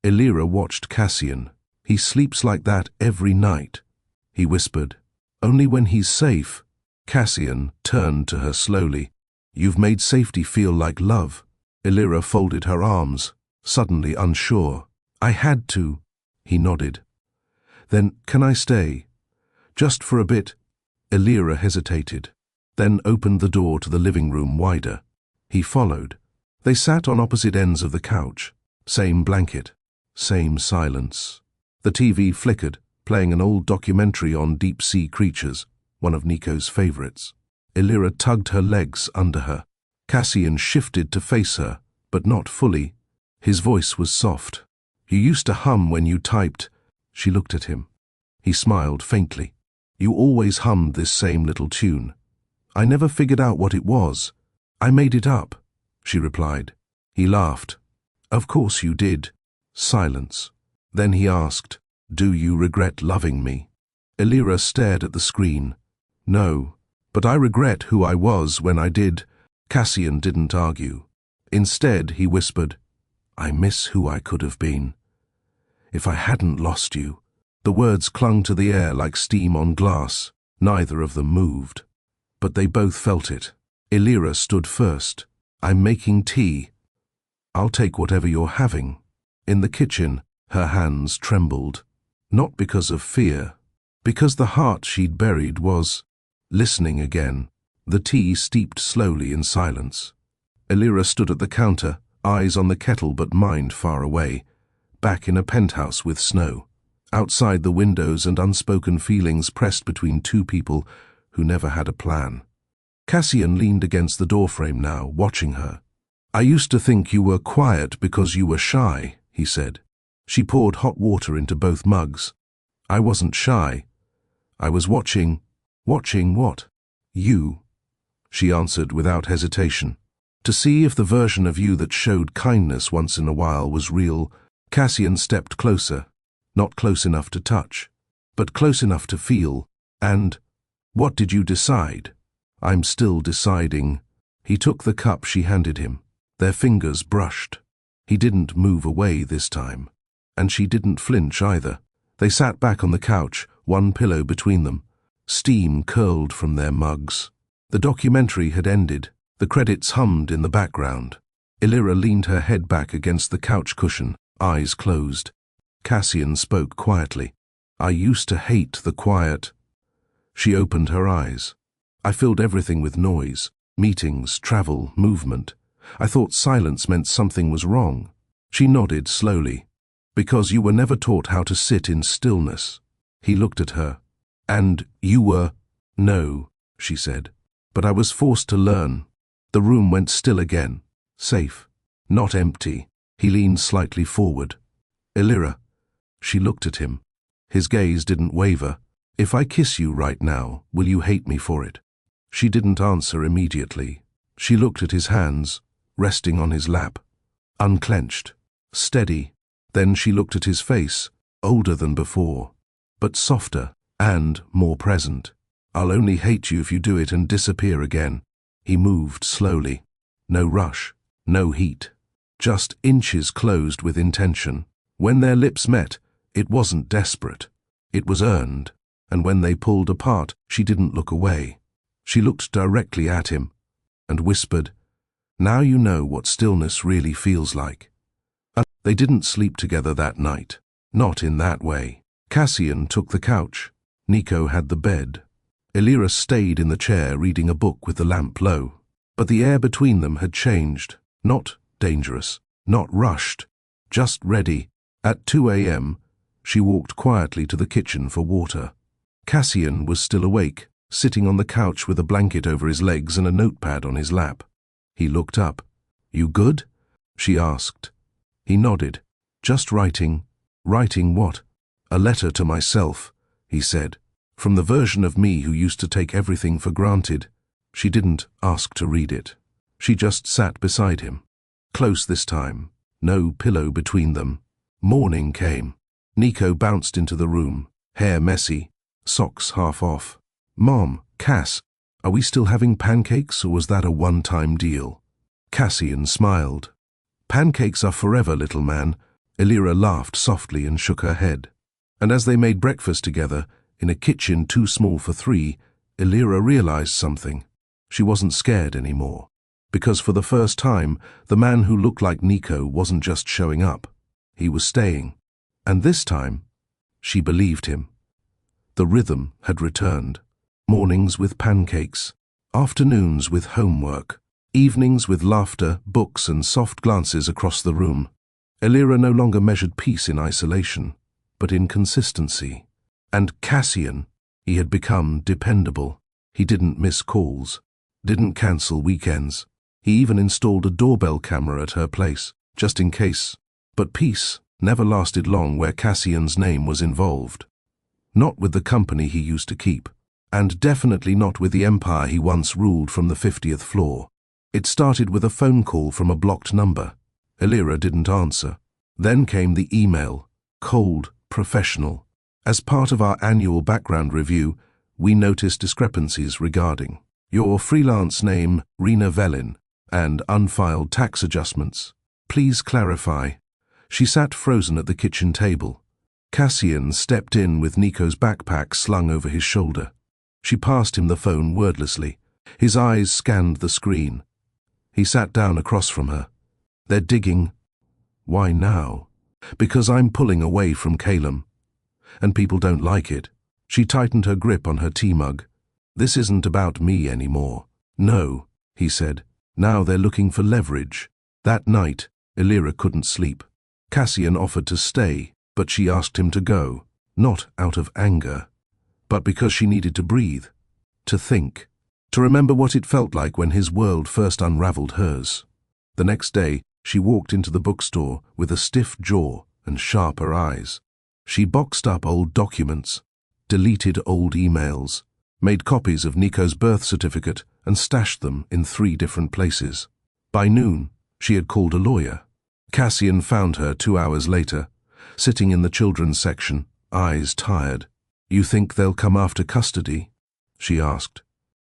Elira watched Cassian. He sleeps like that every night. He whispered, only when he's safe. Cassian turned to her slowly. You've made safety feel like love. Elira folded her arms, suddenly unsure. I had to. He nodded. Then, can I stay? Just for a bit. Elira hesitated, then opened the door to the living room wider. He followed. They sat on opposite ends of the couch. Same blanket, same silence. The TV flickered, playing an old documentary on deep-sea creatures, one of Nico's favorites. Elira tugged her legs under her. Cassian shifted to face her, but not fully. His voice was soft. You used to hum when you typed. She looked at him. He smiled faintly. You always hummed this same little tune. I never figured out what it was. I made it up, she replied. He laughed. Of course you did. Silence. Then he asked, do you regret loving me? Elira stared at the screen. No, but I regret who I was when I did. Cassian didn't argue. Instead, he whispered, I miss who I could have been. If I hadn't lost you. The words clung to the air like steam on glass. Neither of them moved. But they both felt it. Elira stood first. I'm making tea. I'll take whatever you're having. In the kitchen, her hands trembled. Not because of fear, because the heart she'd buried was listening again. The tea steeped slowly in silence. Elira stood at the counter, eyes on the kettle but mind far away, back in a penthouse with snow. Outside the windows and unspoken feelings pressed between two people who never had a plan. Cassian leaned against the doorframe now, watching her. I used to think you were quiet because you were shy, he said. She poured hot water into both mugs. I wasn't shy. I was watching. Watching what? You, she answered without hesitation. To see if the version of you that showed kindness once in a while was real. Cassian stepped closer, not close enough to touch, but close enough to feel. And, what did you decide? I'm still deciding. He took the cup she handed him. Their fingers brushed. He didn't move away this time. And she didn't flinch either. They sat back on the couch, one pillow between them. Steam curled from their mugs. The documentary had ended. The credits hummed in the background. Elira leaned her head back against the couch cushion, eyes closed. Cassian spoke quietly. I used to hate the quiet. She opened her eyes. I filled everything with noise, meetings, travel, movement. I thought silence meant something was wrong. She nodded slowly. Because you were never taught how to sit in stillness. He looked at her. And you were? No, she said. But I was forced to learn. The room went still again. Safe. Not empty. He leaned slightly forward. Elira. She looked at him. His gaze didn't waver. If I kiss you right now, will you hate me for it? She didn't answer immediately. She looked at his hands, resting on his lap. Unclenched. Steady. Then she looked at his face, older than before, but softer and more present. I'll only hate you if you do it and disappear again. He moved slowly. No rush, no heat. Just inches closed with intention. When their lips met, it wasn't desperate. It was earned. And when they pulled apart, she didn't look away. She looked directly at him and whispered, Now you know what stillness really feels like. They didn't sleep together that night. Not in that way. Cassian took the couch. Nico had the bed. Elira stayed in the chair reading a book with the lamp low. But the air between them had changed. Not dangerous, not rushed, just ready. At 2 a.m., she walked quietly to the kitchen for water. Cassian was still awake, sitting on the couch with a blanket over his legs and a notepad on his lap. He looked up. You good? she asked. He nodded. Just writing. Writing what? A letter to myself, he said. From the version of me who used to take everything for granted. She didn't ask to read it. She just sat beside him. Close this time. No pillow between them. Morning came. Nico bounced into the room, hair messy, socks half off. Mom, Cass, are we still having pancakes or was that a one-time deal? Cassian smiled. Pancakes are forever, little man. Elira laughed softly and shook her head. And as they made breakfast together, in a kitchen too small for three, Elira realized something. She wasn't scared anymore. Because for the first time, the man who looked like Nico wasn't just showing up. He was staying. And this time, she believed him. The rhythm had returned. Mornings with pancakes, afternoons with homework, evenings with laughter, books and soft glances across the room. Elira no longer measured peace in isolation, but in consistency. And Cassian, he had become dependable. He didn't miss calls, didn't cancel weekends. He even installed a doorbell camera at her place, just in case. But peace never lasted long where Cassian's name was involved. Not with the company he used to keep, and definitely not with the empire he once ruled from the 50th floor. It started with a phone call from a blocked number. Elira didn't answer. Then came the email, cold, professional. As part of our annual background review, we noticed discrepancies regarding your freelance name, Rena Velin, and unfiled tax adjustments. Please clarify. She sat frozen at the kitchen table. Cassian stepped in with Nico's backpack slung over his shoulder. She passed him the phone wordlessly. His eyes scanned the screen. He sat down across from her. They're digging. Why now? Because I'm pulling away from Calum. And people don't like it. She tightened her grip on her tea mug. This isn't about me anymore. No, he said. Now they're looking for leverage. That night, Elira couldn't sleep. Cassian offered to stay, but she asked him to go, not out of anger, but because she needed to breathe, to think, to remember what it felt like when his world first unraveled hers. The next day, she walked into the bookstore with a stiff jaw and sharper eyes. She boxed up old documents, deleted old emails, made copies of Nico's birth certificate and stashed them in 3 different places. By noon, she had called a lawyer. Cassian found her 2 hours later, sitting in the children's section, eyes tired. You think they'll come after custody? She asked.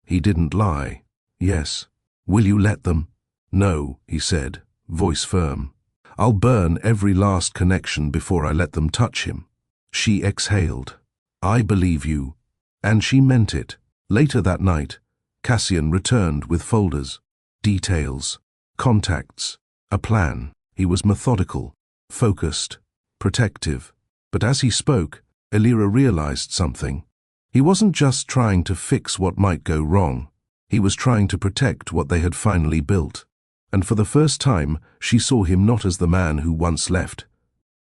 He didn't lie. Yes. Will you let them? No, he said, voice firm. I'll burn every last connection before I let them touch him. She exhaled. I believe you. And she meant it. Later that night, Cassian returned with folders, details, contacts, a plan. He was methodical, focused, protective. But as he spoke, Elira realized something. He wasn't just trying to fix what might go wrong. He was trying to protect what they had finally built. And for the first time, she saw him not as the man who once left,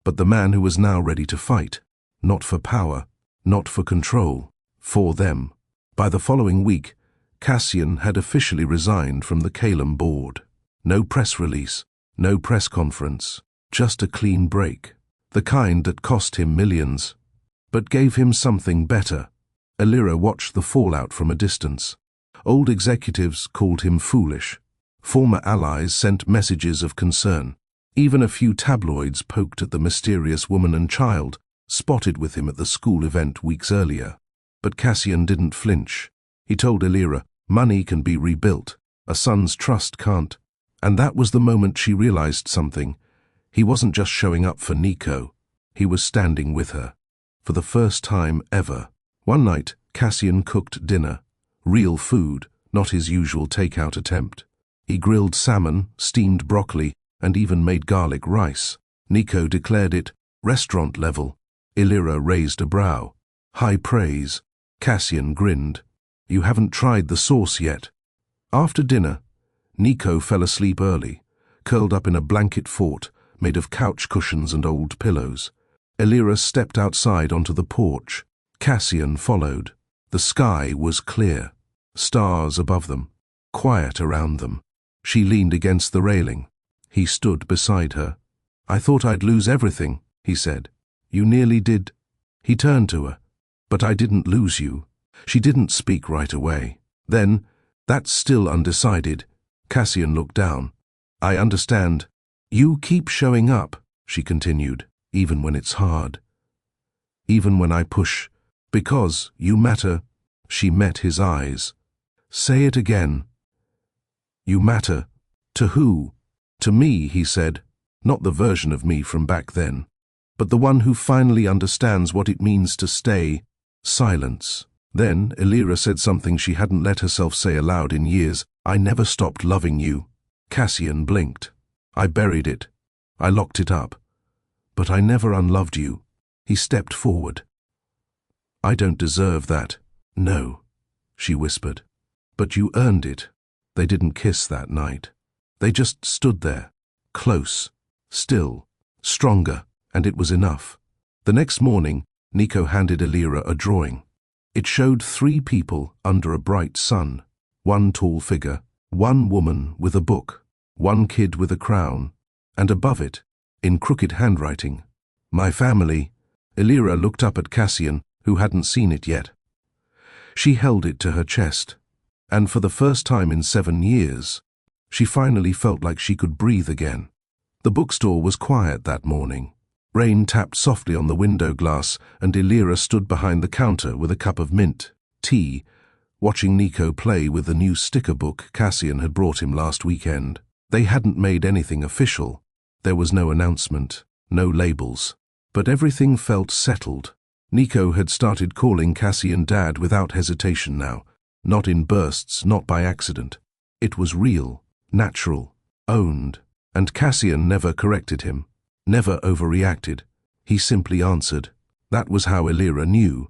but the man who was now ready to fight. Not for power, not for control, for them. By the following week, Cassian had officially resigned from the Calum board. No press release, no press conference, just a clean break. The kind that cost him millions, but gave him something better. Elira watched the fallout from a distance. Old executives called him foolish. Former allies sent messages of concern. Even a few tabloids poked at the mysterious woman and child spotted with him at the school event weeks earlier. But Cassian didn't flinch. He told Elira, money can be rebuilt, a son's trust can't. And that was the moment she realized something. He wasn't just showing up for Nico. He was standing with her. For the first time ever. One night, Cassian cooked dinner. Real food, not his usual takeout attempt. He grilled salmon, steamed broccoli, and even made garlic rice. Nico declared it restaurant level. Elira raised a brow. High praise. Cassian grinned. You haven't tried the sauce yet. After dinner, Nico fell asleep early, curled up in a blanket fort made of couch cushions and old pillows. Elira stepped outside onto the porch. Cassian followed. The sky was clear. Stars above them. Quiet around them. She leaned against the railing. He stood beside her. "I thought I'd lose everything," he said. "You nearly did." He turned to her. "But I didn't lose you." She didn't speak right away. Then, "That's still undecided." Cassian looked down. "I understand. You keep showing up," she continued, "even when it's hard. Even when I push. Because you matter." She met his eyes. "Say it again." "You matter." "To who?" "To me," he said. "Not the version of me from back then, but the one who finally understands what it means to stay." Silence. Then Elira said something she hadn't let herself say aloud in years. "I never stopped loving you." Cassian blinked. "I buried it. I locked it up. But I never unloved you." He stepped forward. "I don't deserve that." "No," she whispered. "But you earned it." They didn't kiss that night. They just stood there, close, still, stronger, and it was enough. The next morning, Nico handed Elira a drawing. It showed 3 people under a bright sun. 1 tall figure, 1 woman with a book, 1 kid with a crown, and above it, in crooked handwriting, "My family." Elira looked up at Cassian, who hadn't seen it yet. She held it to her chest, and for the first time in 7 years, she finally felt like she could breathe again. The bookstore was quiet that morning. Rain tapped softly on the window glass, and Elira stood behind the counter with a cup of mint tea, watching Nico play with the new sticker book Cassian had brought him last weekend. They hadn't made anything official. There was no announcement, no labels, but everything felt settled. Nico had started calling Cassian Dad without hesitation now, not in bursts, not by accident. It was real, natural, owned, and Cassian never corrected him, never overreacted. He simply answered. That was how Elira knew.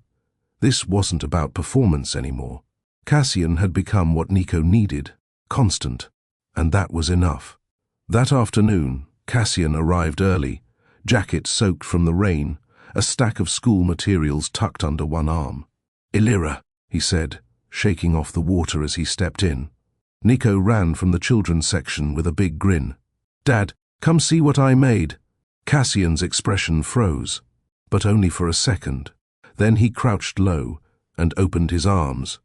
This wasn't about performance anymore. Cassian had become what Nico needed, constant, and that was enough. That afternoon, Cassian arrived early, jacket soaked from the rain, a stack of school materials tucked under one arm. "Elira," he said, shaking off the water as he stepped in. Nico ran from the children's section with a big grin. "Dad, come see what I made." Cassian's expression froze, but only for a second. Then he crouched low and opened his arms.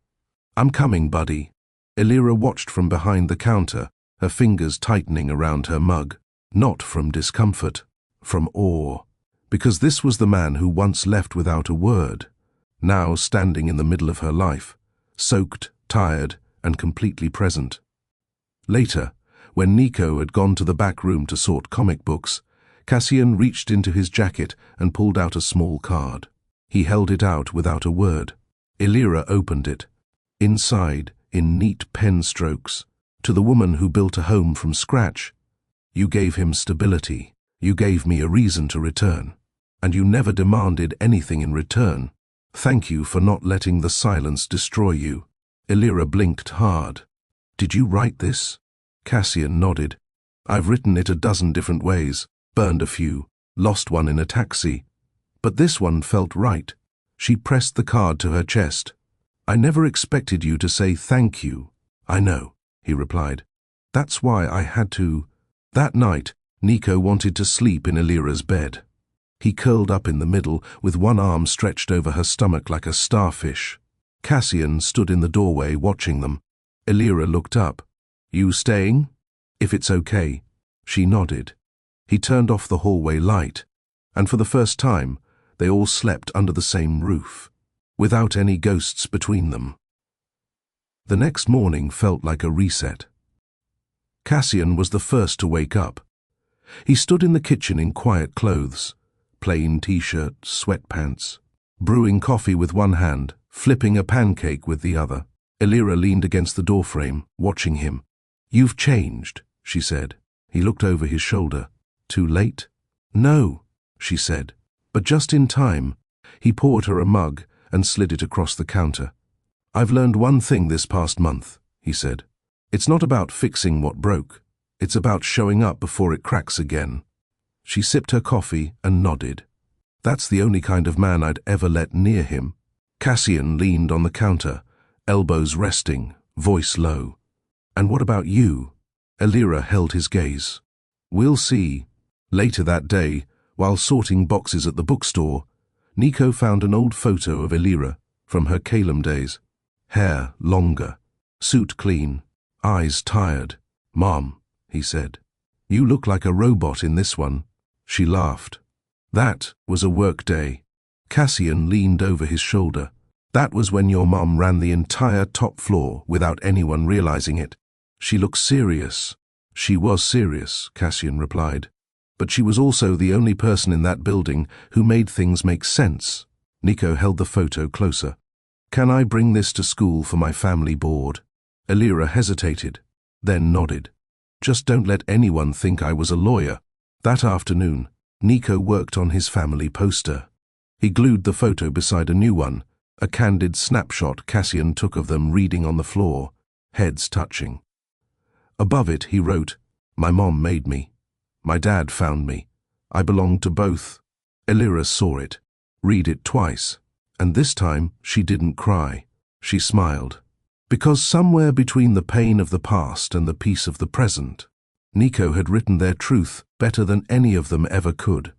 "I'm coming, buddy." Elira watched from behind the counter, her fingers tightening around her mug, not from discomfort, from awe, because this was the man who once left without a word, now standing in the middle of her life, soaked, tired, and completely present. Later, when Nico had gone to the back room to sort comic books, Cassian reached into his jacket and pulled out a small card. He held it out without a word. Elira opened it. Inside, in neat pen strokes, "To the woman who built a home from scratch. You gave him stability. You gave me a reason to return. And you never demanded anything in return. Thank you for not letting the silence destroy you." Elira blinked hard. "Did you write this?" Cassian nodded. "I've written it a dozen different ways, burned a few, lost one in a taxi. But this one felt right." She pressed the card to her chest. "I never expected you to say thank you." "I know," he replied. "That's why I had to." That night, Nico wanted to sleep in Elira's bed. He curled up in the middle, with one arm stretched over her stomach like a starfish. Cassian stood in the doorway watching them. Elira looked up. "You staying?" "If it's okay." She nodded. He turned off the hallway light, and for the first time, they all slept under the same roof, without any ghosts between them. The next morning felt like a reset. Cassian was the first to wake up. He stood in the kitchen in quiet clothes, plain t-shirt, sweatpants, brewing coffee with one hand, flipping a pancake with the other. Elira leaned against the doorframe, watching him. "You've changed," she said. He looked over his shoulder. "Too late?" "No," she said, but just in time. He poured her a mug and slid it across the counter. "I've learned one thing this past month," he said. "It's not about fixing what broke. It's about showing up before it cracks again." She sipped her coffee and nodded. That's the only kind of man I'd ever let near him. Cassian leaned on the counter, elbows resting, voice low. "And what about you?" Elira held his gaze. We'll see. Later that day, while sorting boxes at the bookstore, Nico found an old photo of Elira from her Calum days. Hair longer, suit clean, eyes tired. "Mom," he said, "you look like a robot in this one." She laughed. "That was a work day." Cassian leaned over his shoulder. "That was when your mom ran the entire top floor without anyone realizing it." "She looks serious." "She was serious," Cassian replied. "But she was also the only person in that building who made things make sense." Nico held the photo closer. "Can I bring this to school for my family board?" Elira hesitated, then nodded. "Just don't let anyone think I was a lawyer." That afternoon, Nico worked on his family poster. He glued the photo beside a new one, a candid snapshot Cassian took of them reading on the floor, heads touching. Above it he wrote, "My mom made me. My dad found me. I belonged to both." Elira saw it, read it twice, and this time she didn't cry. She smiled. Because somewhere between the pain of the past and the peace of the present, Nico had written their truth better than any of them ever could.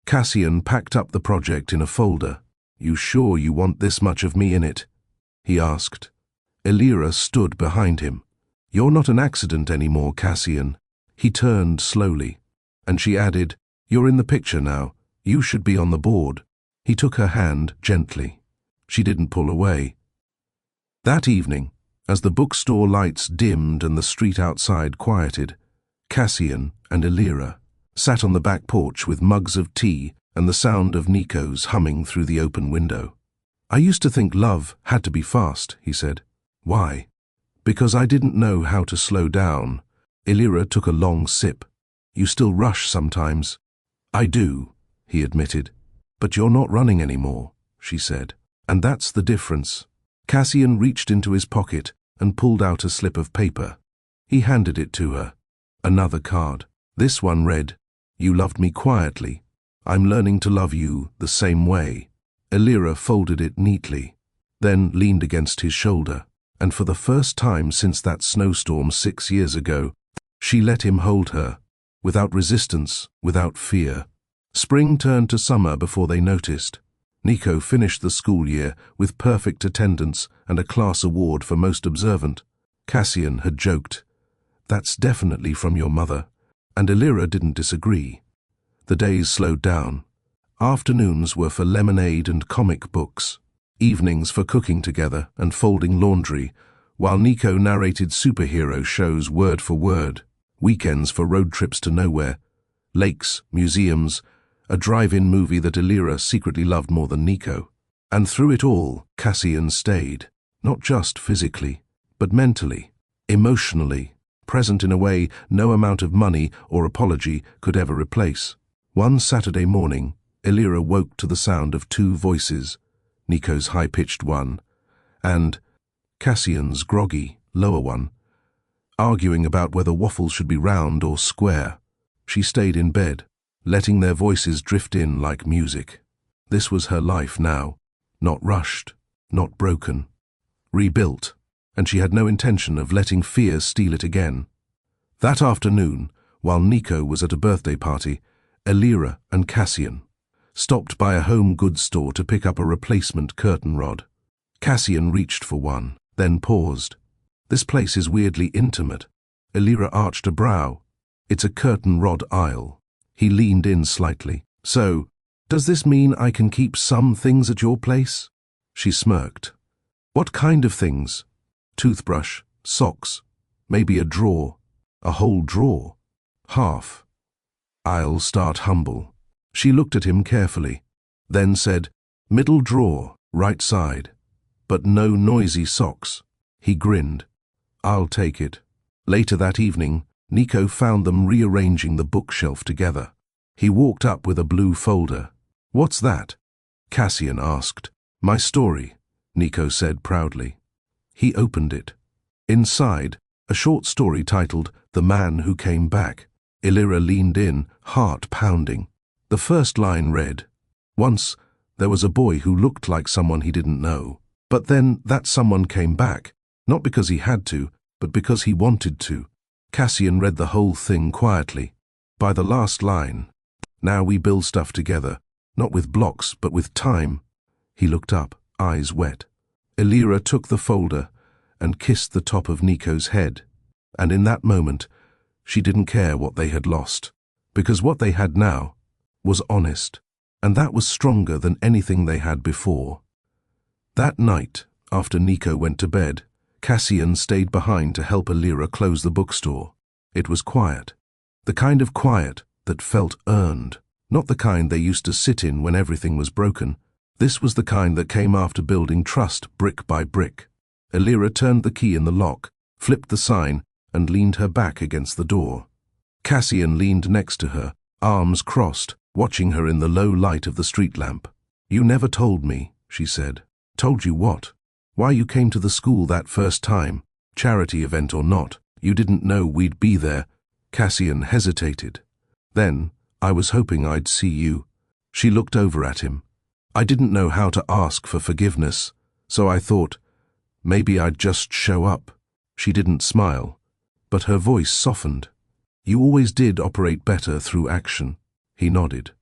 Cassian packed up the project in a folder. "You sure you want this much of me in it?" he asked. Elira stood behind him. "You're not an accident anymore, Cassian." He turned slowly, and she added, "You're in the picture now. You should be on the board." He took her hand gently. She didn't pull away. That evening, as the bookstore lights dimmed and the street outside quieted, Cassian and Elira sat on the back porch with mugs of tea and the sound of Nico's humming through the open window. "I used to think love had to be fast," he said. "Why?" "Because I didn't know how to slow down." Elira took a long sip. "You still rush sometimes." "I do," he admitted. "But you're not running anymore," she said. "And that's the difference." Cassian reached into his pocket and pulled out a slip of paper. He handed it to her. Another card. This one read, "You loved me quietly. I'm learning to love you the same way." Elira folded it neatly, then leaned against his shoulder, and for the first time since that snowstorm 6 years ago, she let him hold her, without resistance, without fear. Spring turned to summer before they noticed. Nico finished the school year with perfect attendance and a class award for most observant. Cassian had joked, "That's definitely from your mother," and Elira didn't disagree. The days slowed down. Afternoons were for lemonade and comic books, evenings for cooking together and folding laundry, while Nico narrated superhero shows word for word, weekends for road trips to nowhere, lakes, museums, a drive-in movie that Elira secretly loved more than Nico. And through it all, Cassian stayed, not just physically, but mentally, emotionally, present in a way no amount of money or apology could ever replace. One Saturday morning, Elira woke to the sound of two voices, Nico's high-pitched one, and Cassian's groggy, lower one, arguing about whether waffles should be round or square. She stayed in bed, letting their voices drift in like music. This was her life now, not rushed, not broken, rebuilt, and she had no intention of letting fear steal it again. That afternoon, while Nico was at a birthday party, Elira and Cassian stopped by a home goods store to pick up a replacement curtain rod. Cassian reached for one, then paused. "This place is weirdly intimate." Elira arched a brow. "It's a curtain rod aisle." He leaned in slightly. "So, does this mean I can keep some things at your place?" She smirked. "What kind of things?" "Toothbrush, socks, maybe a drawer." "A whole drawer?" "Half." "I'll start humble." She looked at him carefully, then said, "Middle drawer, right side, but no noisy socks." He grinned. "I'll take it." Later that evening, Nico found them rearranging the bookshelf together. He walked up with a blue folder. "What's that?" Cassian asked. "My story," Nico said proudly. He opened it. Inside, a short story titled "The Man Who Came Back." Elira leaned in, heart pounding. The first line read, "Once, there was a boy who looked like someone he didn't know. But then that someone came back, not because he had to, but because he wanted to." Cassian read the whole thing quietly. By the last line. Now we build stuff together, not with blocks, but with time. He looked up, eyes wet. Elira took the folder and kissed the top of Nico's head. And in that moment, she didn't care what they had lost, because what they had now was honest, and that was stronger than anything they had before. That night, after Nico went to bed, Cassian stayed behind to help Elira close the bookstore. It was quiet, the kind of quiet that felt earned, not the kind they used to sit in when everything was broken. This was the kind that came after building trust brick by brick. Elira turned the key in the lock, flipped the sign, and leaned her back against the door. Cassian leaned next to her, arms crossed, watching her in the low light of the street lamp. "You never told me," she said. "Told you what? Why you came to the school that first time, charity event or not. You didn't know we'd be there." Cassian hesitated. "Then, I was hoping I'd see you." She looked over at him. "I didn't know how to ask for forgiveness, so I thought, maybe I'd just show up." She didn't smile, but her voice softened. "You always did operate better through action." He nodded.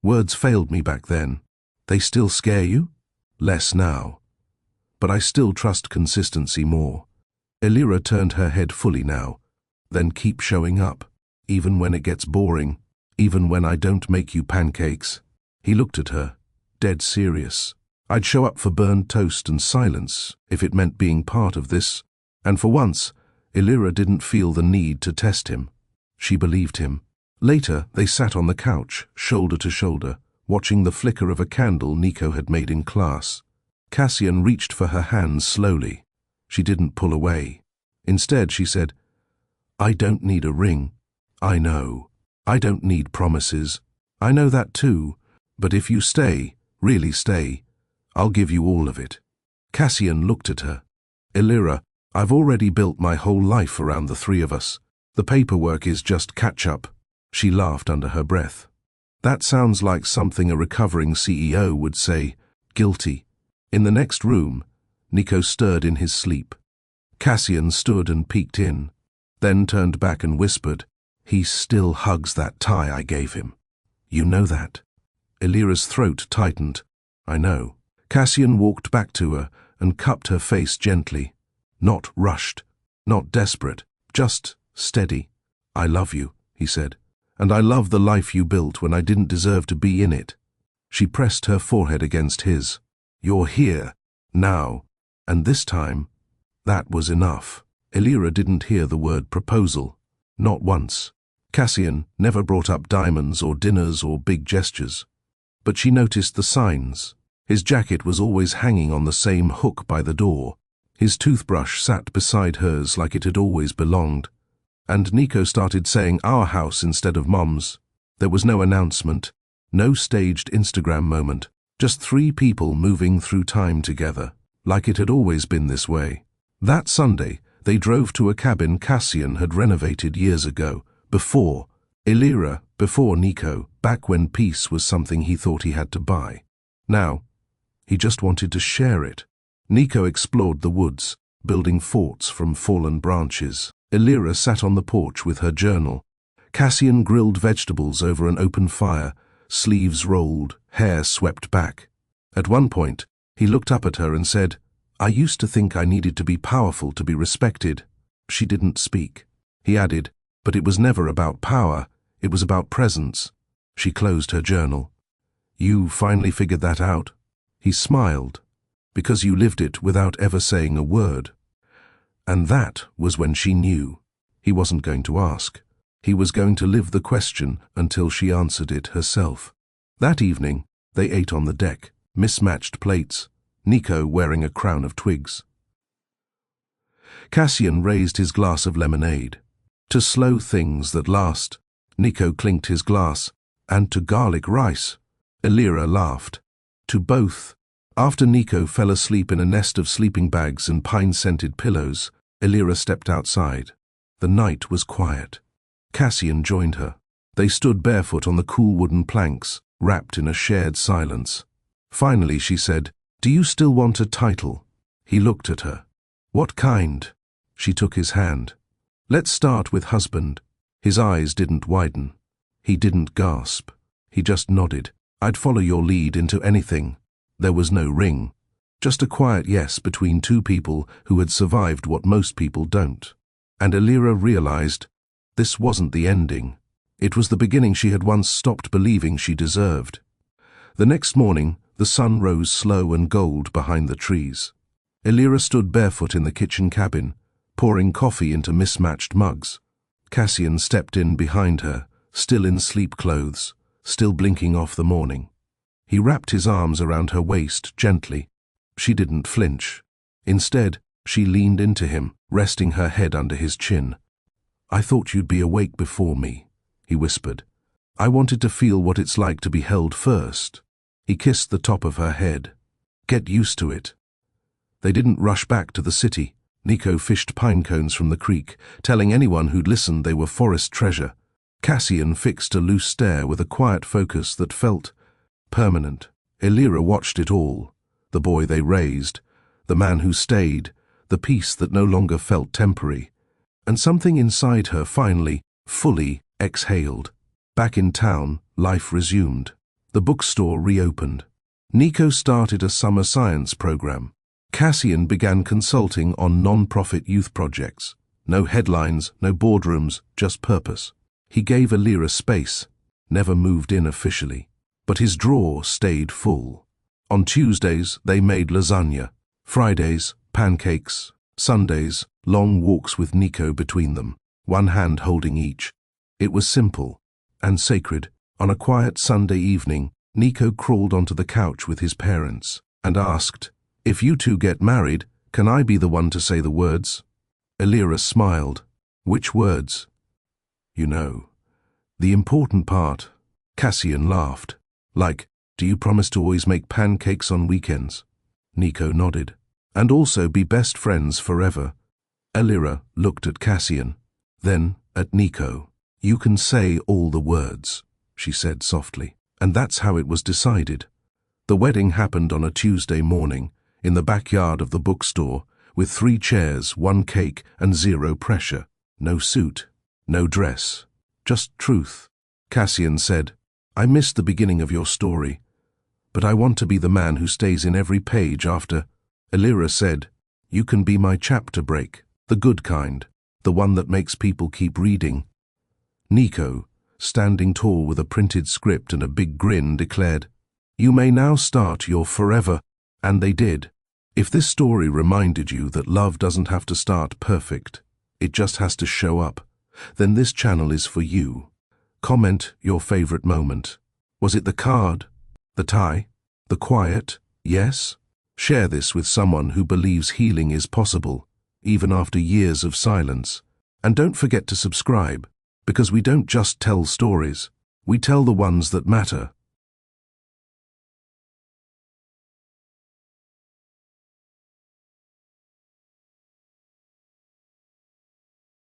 "Words failed me back then. They still scare you?" "Less now. But I still trust consistency more." Elira turned her head fully now. "Then keep showing up, even when it gets boring, even when I don't make you pancakes." He looked at her, dead serious. "I'd show up for burned toast and silence if it meant being part of this." And for once, Elira didn't feel the need to test him. She believed him. Later, they sat on the couch, shoulder to shoulder, watching the flicker of a candle Nico had made in class. Cassian reached for her hands slowly. She didn't pull away. Instead, she said, "I don't need a ring. I know. I don't need promises. I know that too. But if you stay, really stay, I'll give you all of it." Cassian looked at her. "Elira, I've already built my whole life around the three of us. The paperwork is just catch-up." She laughed under her breath. "That sounds like something a recovering CEO would say. Guilty." In the next room, Nico stirred in his sleep. Cassian stood and peeked in, then turned back and whispered, "He still hugs that tie I gave him. You know that?" Elira's throat tightened. "I know." Cassian walked back to her and cupped her face gently. Not rushed, not desperate, just steady. "I love you," he said, "and I love the life you built when I didn't deserve to be in it." She pressed her forehead against his. "You're here, now, and this time." That was enough. Elira didn't hear the word proposal, not once. Cassian never brought up diamonds or dinners or big gestures. But she noticed the signs. His jacket was always hanging on the same hook by the door. His toothbrush sat beside hers like it had always belonged. And Nico started saying "our house" instead of "Mom's." There was no announcement, no staged Instagram moment, just three people moving through time together, like it had always been this way. That Sunday, they drove to a cabin Cassian had renovated years ago, before Elira, before Nico, back when peace was something he thought he had to buy. Now, he just wanted to share it. Nico explored the woods, building forts from fallen branches. Elira sat on the porch with her journal. Cassian grilled vegetables over an open fire, sleeves rolled, hair swept back. At one point, he looked up at her and said, "I used to think I needed to be powerful to be respected." She didn't speak. He added, "But it was never about power, it was about presence." She closed her journal. "You finally figured that out?" He smiled. "Because you lived it without ever saying a word." And that was when she knew. He wasn't going to ask. He was going to live the question until she answered it herself. That evening, they ate on the deck, mismatched plates, Nico wearing a crown of twigs. Cassian raised his glass of lemonade. To slow things that last, Nico clinked his glass, and to garlic rice. Elira laughed. To both. After Nico fell asleep in a nest of sleeping bags and pine-scented pillows, Elira stepped outside. The night was quiet. Cassian joined her. They stood barefoot on the cool wooden planks, wrapped in a shared silence. Finally, she said, "Do you still want a title?" He looked at her. "What kind?" She took his hand. "Let's start with husband." His eyes didn't widen. He didn't gasp. He just nodded. I'd follow your lead into anything. There was no ring. Just a quiet yes between two people who had survived what most people don't. And Elira realized this wasn't the ending. It was the beginning she had once stopped believing she deserved. The next morning, the sun rose slow and gold behind the trees. Elira stood barefoot in the kitchen cabin, pouring coffee into mismatched mugs. Cassian stepped in behind her, still in sleep clothes, still blinking off the morning. He wrapped his arms around her waist gently. She didn't flinch. Instead, she leaned into him, resting her head under his chin. I thought you'd be awake before me, he whispered. I wanted to feel what it's like to be held first. He kissed the top of her head. Get used to it. They didn't rush back to the city. Nico fished pine cones from the creek, telling anyone who'd listened they were forest treasure. Cassian fixed a loose stare with a quiet focus that felt permanent. Elira watched it all. The boy they raised, the man who stayed, the peace that no longer felt temporary. And something inside her finally, fully, exhaled. Back in town, life resumed. The bookstore reopened. Nico started a summer science program. Cassian began consulting on non-profit youth projects. No headlines, no boardrooms, just purpose. He gave Elira space, never moved in officially. But his drawer stayed full. On Tuesdays, they made lasagna. Fridays, pancakes. Sundays, long walks with Nico between them, one hand holding each. It was simple and sacred. On a quiet Sunday evening, Nico crawled onto the couch with his parents and asked, "If you two get married, can I be the one to say the words?" Elira smiled. "Which words?" "You know, the important part." Cassian laughed. "Like, do you promise to always make pancakes on weekends?" Nico nodded. "And also be best friends forever." Elira looked at Cassian, then at Nico. "You can say all the words," she said softly. And that's how it was decided. The wedding happened on a Tuesday morning, in the backyard of the bookstore, with 3 chairs, 1 cake, and 0 pressure. No suit, no dress, just truth. Cassian said, "I missed the beginning of your story, but I want to be the man who stays in every page after." Elira said, "You can be my chapter break, the good kind, the one that makes people keep reading." Nico, standing tall with a printed script and a big grin, declared, "You may now start your forever." And they did. If this story reminded you that love doesn't have to start perfect, it just has to show up, then this channel is for you. Comment your favorite moment. Was it the card? The tie? The quiet? Yes? Share this with someone who believes healing is possible, even after years of silence. And don't forget to subscribe, because we don't just tell stories, we tell the ones that matter.